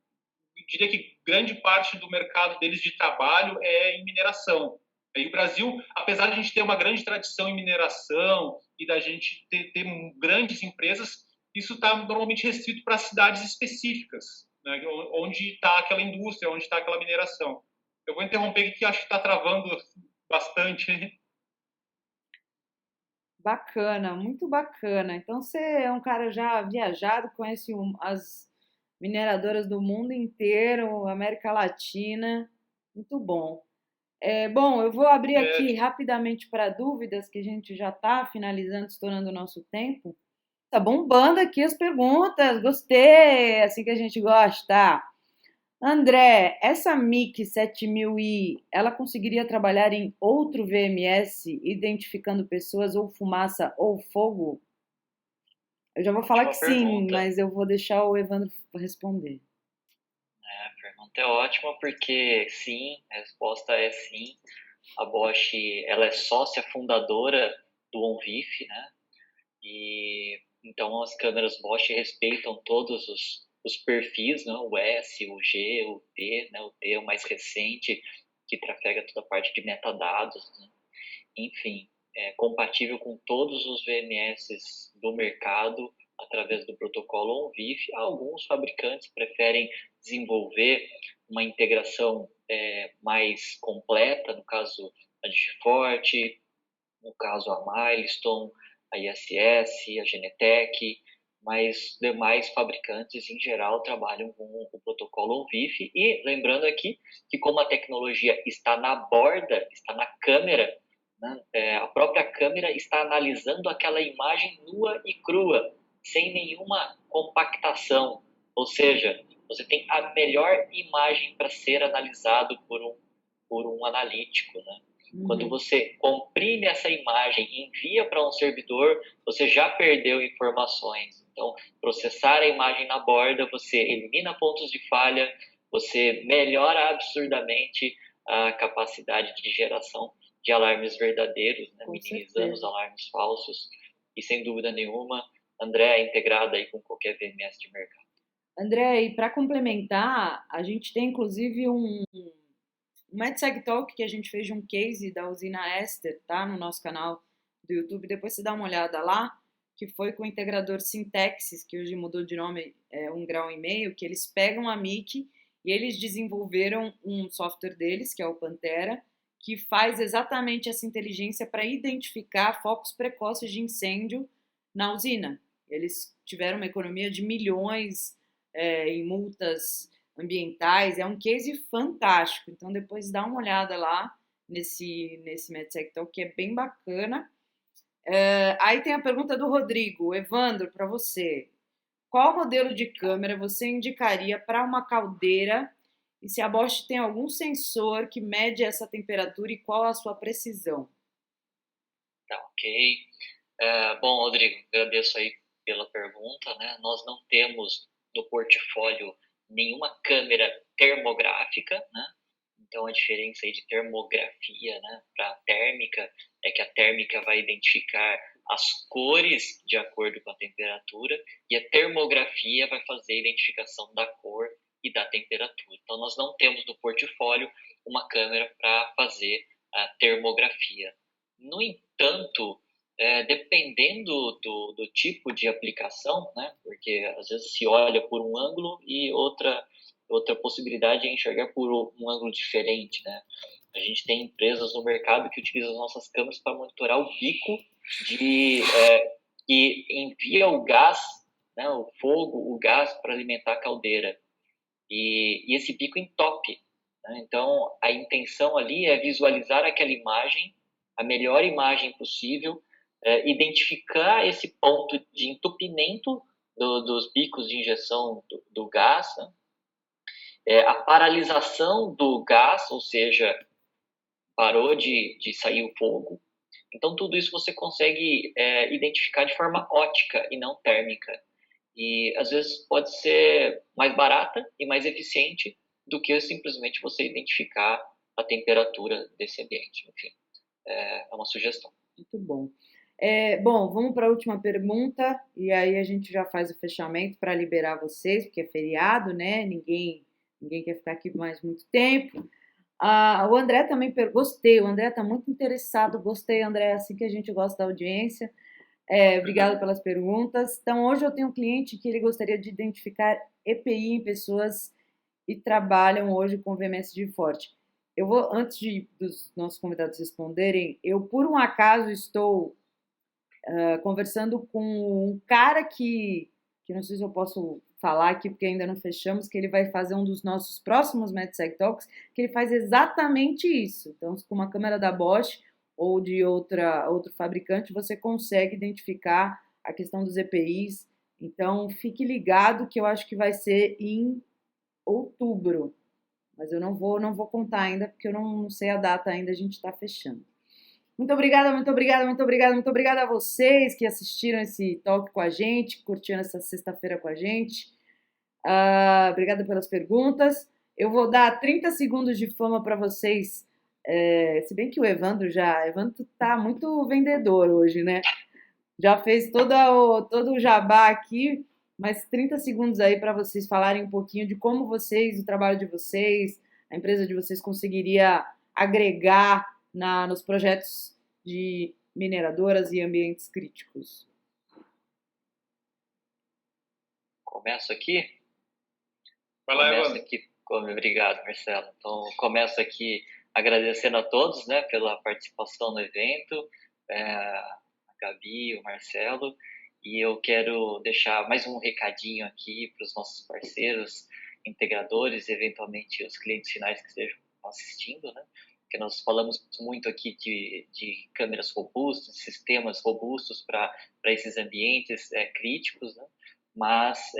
eu diria que grande parte do mercado deles de trabalho é em mineração. E o Brasil, apesar de a gente ter uma grande tradição em mineração e da gente ter grandes empresas, isso está normalmente restrito para cidades específicas, né, onde está aquela indústria, onde está aquela mineração. Eu vou interromper aqui, que acho que está travando bastante. Bacana, muito bacana. Então você é um cara já viajado, conhece as mineradoras do mundo inteiro, América Latina, muito bom. Bom, eu vou abrir aqui rapidamente para dúvidas, que a gente já está finalizando, estourando o nosso tempo. Tá bombando aqui as perguntas, gostei, assim que a gente gosta. André, essa MIC 7000i, ela conseguiria trabalhar em outro VMS, identificando pessoas ou fumaça ou fogo? Eu já vou falar que sim, mas eu vou deixar o Evandro responder. A pergunta é ótima, porque sim, a resposta é sim. A Bosch, ela é sócia fundadora do OnVIF, né? E então as câmeras Bosch respeitam todos os perfis, né? O S, o G, o T, né? O T é o mais recente, que trafega toda a parte de metadados, né? Enfim, é compatível com todos os VMS do mercado através do protocolo OnVIF. Alguns fabricantes preferem desenvolver uma integração mais completa, no caso a Digiforte, no caso a Milestone, a ISS, a Genetec, mas demais fabricantes em geral trabalham com o protocolo OnVIF. E lembrando aqui que como a tecnologia está na borda, está na câmera, né, a própria câmera está analisando aquela imagem nua e crua, sem nenhuma compactação, ou seja, você tem a melhor imagem para ser analisado por um analítico, né? Quando você comprime essa imagem e envia para um servidor, você já perdeu informações. Então, processar a imagem na borda, você elimina pontos de falha, você melhora absurdamente a capacidade de geração de alarmes verdadeiros, né, Com minimizando certeza. os alarmes falsos. E sem dúvida nenhuma, André é integrada aí com qualquer VMS de mercado. André, e para complementar, a gente tem inclusive um MedSeg Talk que a gente fez de um case da usina Ester, tá? No nosso canal do YouTube. Depois você dá uma olhada lá, que foi com o integrador Syntexis, que hoje mudou de nome, 1,5 grau, que eles pegam a MIC e eles desenvolveram um software deles, que é o Pantera, que faz exatamente essa inteligência para identificar focos precoces de incêndio na usina. Eles tiveram uma economia de milhões em multas ambientais, é um case fantástico. Então depois dá uma olhada lá nesse MedSec Talk, que é bem bacana. Aí tem a pergunta do Rodrigo. Evandro, para você. Qual modelo de câmera você indicaria para uma caldeira e se a Bosch tem algum sensor que mede essa temperatura e qual a sua precisão? Tá, ok. Bom, Rodrigo, agradeço aí pela pergunta, né? Nós não temos no portfólio nenhuma câmera termográfica, né? Então, a diferença aí de termografia, né, para térmica é que a térmica vai identificar as cores de acordo com a temperatura e a termografia vai fazer a identificação da cor e da temperatura. Então, nós não temos no portfólio uma câmera para fazer a termografia. No entanto, dependendo do tipo de aplicação, né, porque às vezes se olha por um ângulo e outra possibilidade é enxergar por um ângulo diferente, né? A gente tem empresas no mercado que utilizam as nossas câmeras para monitorar o bico que envia o gás, né, o fogo, o gás para alimentar a caldeira. E esse bico entope, né? Então, a intenção ali é visualizar aquela imagem, a melhor imagem possível, identificar esse ponto de entupimento dos bicos de injeção do gás, né? A paralisação do gás, ou seja, parou de sair o fogo. Então, tudo isso você consegue identificar de forma óptica e não térmica. E, às vezes, pode ser mais barata e mais eficiente do que simplesmente você identificar a temperatura desse ambiente. Enfim, é uma sugestão. Muito bom. Bom, vamos para a última pergunta e aí a gente já faz o fechamento para liberar vocês, porque é feriado, né? Ninguém quer ficar aqui mais muito tempo. O André também gostei, o André está muito interessado, gostei, André, é assim que a gente gosta da audiência. Obrigado pelas perguntas. Então, hoje eu tenho um cliente que ele gostaria de identificar EPI em pessoas e trabalham hoje com VMS de forte. Eu vou, antes dos nossos convidados responderem, eu por um acaso estou conversando com um cara que não sei se eu posso falar aqui, porque ainda não fechamos, que ele vai fazer um dos nossos próximos MedSeg Talks, que ele faz exatamente isso. Então, com uma câmera da Bosch ou de outro fabricante, você consegue identificar a questão dos EPIs. Então, fique ligado que eu acho que vai ser em outubro. Mas eu não vou contar ainda, porque eu não sei a data ainda, a gente está fechando. Muito obrigada, muito obrigada, muito obrigada, muito obrigada a vocês que assistiram esse talk com a gente, curtiram essa sexta-feira com a gente. Obrigada pelas perguntas. Eu vou dar 30 segundos de fama para vocês. Se bem que o Evandro tá muito vendedor hoje, né? Já fez todo o jabá aqui, mas 30 segundos aí para vocês falarem um pouquinho de como vocês, o trabalho de vocês, a empresa de vocês conseguiria agregar nos projetos de mineradoras e ambientes críticos. Começo aqui? Vai lá, Começo aqui. Obrigado, Marcelo. Então, começo aqui agradecendo a todos, né, pela participação no evento, a Gabi, o Marcelo, e eu quero deixar mais um recadinho aqui para os nossos parceiros, integradores e eventualmente os clientes finais que estejam assistindo, né? Porque nós falamos muito aqui de câmeras robustas, sistemas robustos para esses ambientes críticos, né? Mas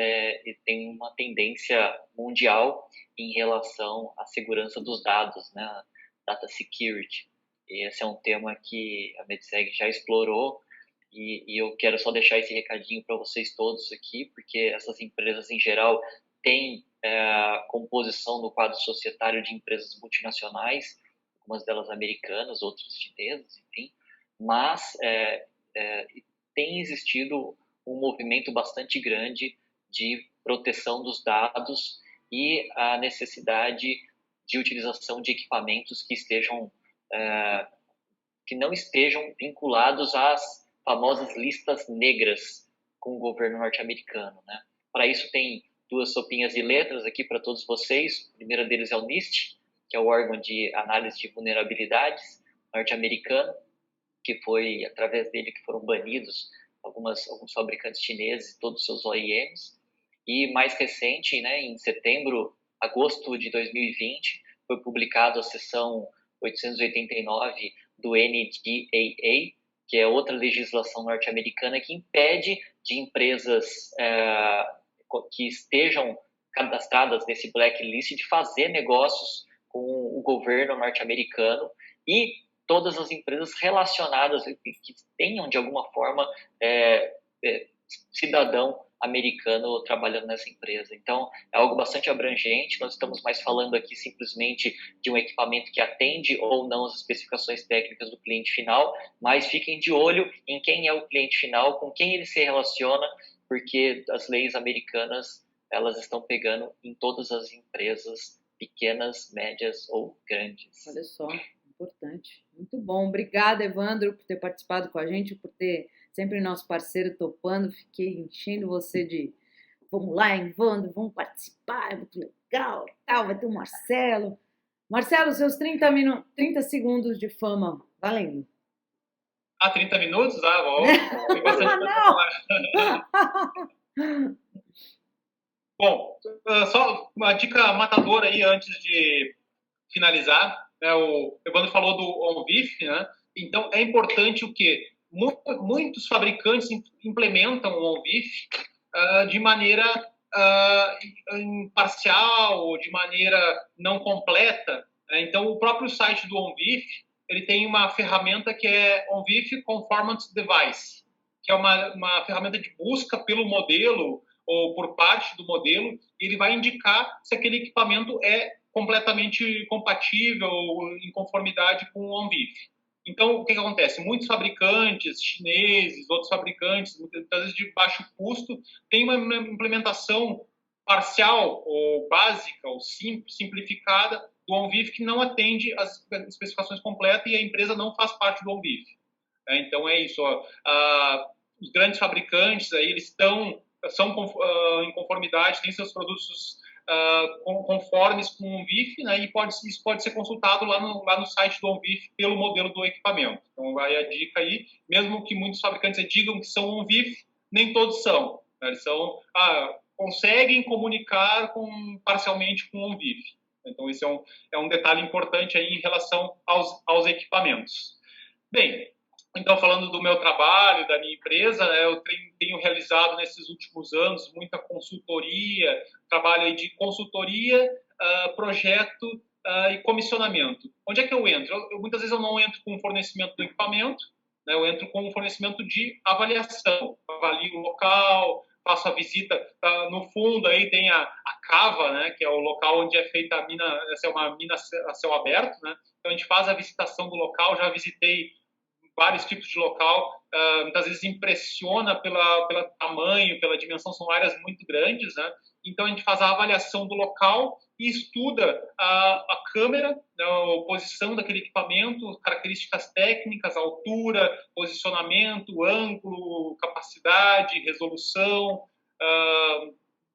tem uma tendência mundial em relação à segurança dos dados, né? Data security. E esse é um tema que a MedSeg já explorou e eu quero só deixar esse recadinho para vocês todos aqui, porque essas empresas em geral têm composição no quadro societário de empresas multinacionais, algumas delas americanas, outras chinesas, enfim, mas tem existido um movimento bastante grande de proteção dos dados e a necessidade de utilização de equipamentos que não estejam vinculados às famosas listas negras com o governo norte-americano, né? Para isso tem duas sopinhas de letras aqui para todos vocês. A primeira deles é o NIST, que é o órgão de análise de vulnerabilidades norte-americano, que foi através dele que foram banidos alguns fabricantes chineses e todos os seus OEMs. E mais recente, né, em agosto de 2020, foi publicado a seção 889 do NDAA, que é outra legislação norte-americana que impede de empresas que estejam cadastradas nesse blacklist de fazer negócios com o governo norte-americano e todas as empresas relacionadas que tenham, de alguma forma, cidadão americano trabalhando nessa empresa. Então, é algo bastante abrangente. Nós estamos mais falando aqui simplesmente de um equipamento que atende ou não as especificações técnicas do cliente final, mas fiquem de olho em quem é o cliente final, com quem ele se relaciona, porque as leis americanas, elas estão pegando em todas as empresas, pequenas, médias ou grandes. Olha só, importante. Muito bom. Obrigada, Evandro, por ter participado com a gente, por ter sempre nosso parceiro topando. Fiquei enchendo você de vamos lá, Evandro, vamos participar, é muito legal, tal, vai ter o Marcelo. Marcelo, seus 30 segundos de fama, valendo. 30 minutos? Bom. Tem bastante coisa pra falar. Bom, só uma dica matadora aí antes de finalizar. O Evandro falou do OnVIF, né? Então, é importante o quê? Muitos fabricantes implementam o OnVIF de maneira imparcial ou de maneira não completa. Então, o próprio site do OnVIF, ele tem uma ferramenta que é OnVIF Conformance Device, que é uma ferramenta de busca pelo modelo ou por parte do modelo, e ele vai indicar se aquele equipamento é completamente compatível ou em conformidade com o OnVIF. Então, o que acontece? Muitos fabricantes chineses, outros fabricantes, muitas vezes de baixo custo, têm uma implementação parcial ou básica ou simplificada do OnVIF que não atende às especificações completas e a empresa não faz parte do OnVIF. Então, é isso. Os grandes fabricantes, aí, eles são em conformidade, têm seus produtos conformes com o OnVIF, né, e isso pode ser consultado lá no site do OnVIF pelo modelo do equipamento. Então, vai a dica aí, mesmo que muitos fabricantes digam que são OnVIF, nem todos são. Né, eles conseguem comunicar parcialmente com o OnVIF. Então, esse é um detalhe importante aí em relação aos equipamentos. Bem, então, falando do meu trabalho, da minha empresa, eu tenho realizado nesses últimos anos muita consultoria, trabalho aí de consultoria, projeto e comissionamento. Onde é que eu entro? Muitas vezes eu não entro com o fornecimento do equipamento, né, eu entro com o fornecimento de avaliação. Avalio o local, faço a visita. No fundo, aí tem a cava, né, que é o local onde é feita a mina, essa é uma mina a céu aberto, né? Então, a gente faz a visitação do local, já visitei vários tipos de local, muitas vezes impressiona pelo tamanho, pela dimensão, são áreas muito grandes, né? Então, a gente faz a avaliação do local e estuda a câmera, né, a posição daquele equipamento, características técnicas, altura, posicionamento, ângulo, capacidade, resolução,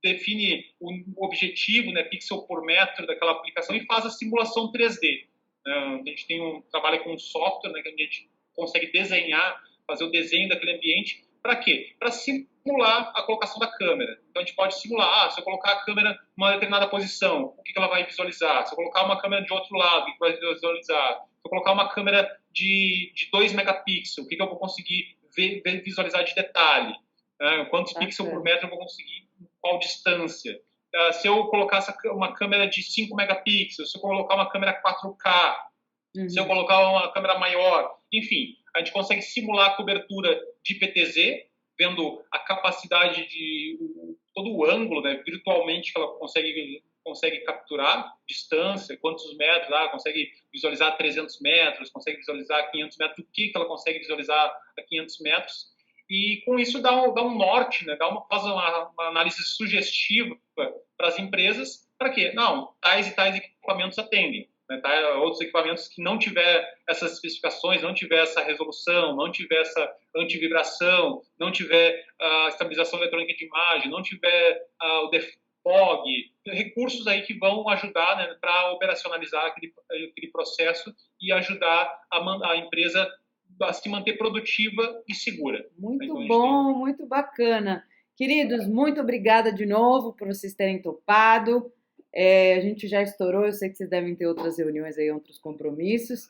define o objetivo, né, pixel por metro daquela aplicação e faz a simulação 3D. A gente trabalha com um software, né, que a gente consegue desenhar, fazer o desenho daquele ambiente. Para quê? Para simular a colocação da câmera. Então, a gente pode simular, se eu colocar a câmera em uma determinada posição, o que ela vai visualizar? Se eu colocar uma câmera de outro lado, o que vai visualizar? Se eu colocar uma câmera de 2 megapixels, o que eu vou conseguir visualizar de detalhe? Quantos pixels por metro eu vou conseguir, qual distância? Se eu colocar uma câmera de 5 megapixels, se eu colocar uma câmera 4K, se eu colocar uma câmera maior, enfim, a gente consegue simular a cobertura de PTZ, vendo a capacidade de todo o ângulo, né, virtualmente, que ela consegue capturar, distância, quantos metros, consegue visualizar 300 metros, consegue visualizar 500 metros, o que ela consegue visualizar a 500 metros, e com isso dá um norte, né, faz uma análise sugestiva para as empresas, para quê? Não, tais e tais equipamentos atendem. Né, outros equipamentos que não tiver essas especificações, não tiver essa resolução, não tiver essa antivibração, não tiver a estabilização eletrônica de imagem, não tiver o defog, recursos aí que vão ajudar, né, para operacionalizar aquele processo e ajudar a empresa a se manter produtiva e segura. Muito então, bom, muito bacana. Queridos, muito obrigada de novo por vocês terem topado. A gente já estourou, eu sei que vocês devem ter outras reuniões aí, outros compromissos,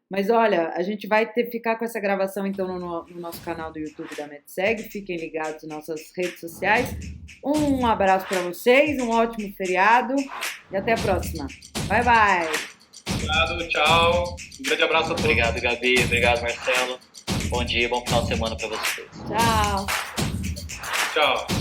mas olha, a gente vai ficar com essa gravação então no nosso canal do YouTube da MedSeg, fiquem ligados nas nossas redes sociais. Um abraço para vocês, um ótimo feriado e até a próxima. Bye, bye! Obrigado, tchau, um grande abraço a todos. Obrigado, Gabi, obrigado, Marcelo, bom dia, bom final de semana para vocês. Tchau! Tchau!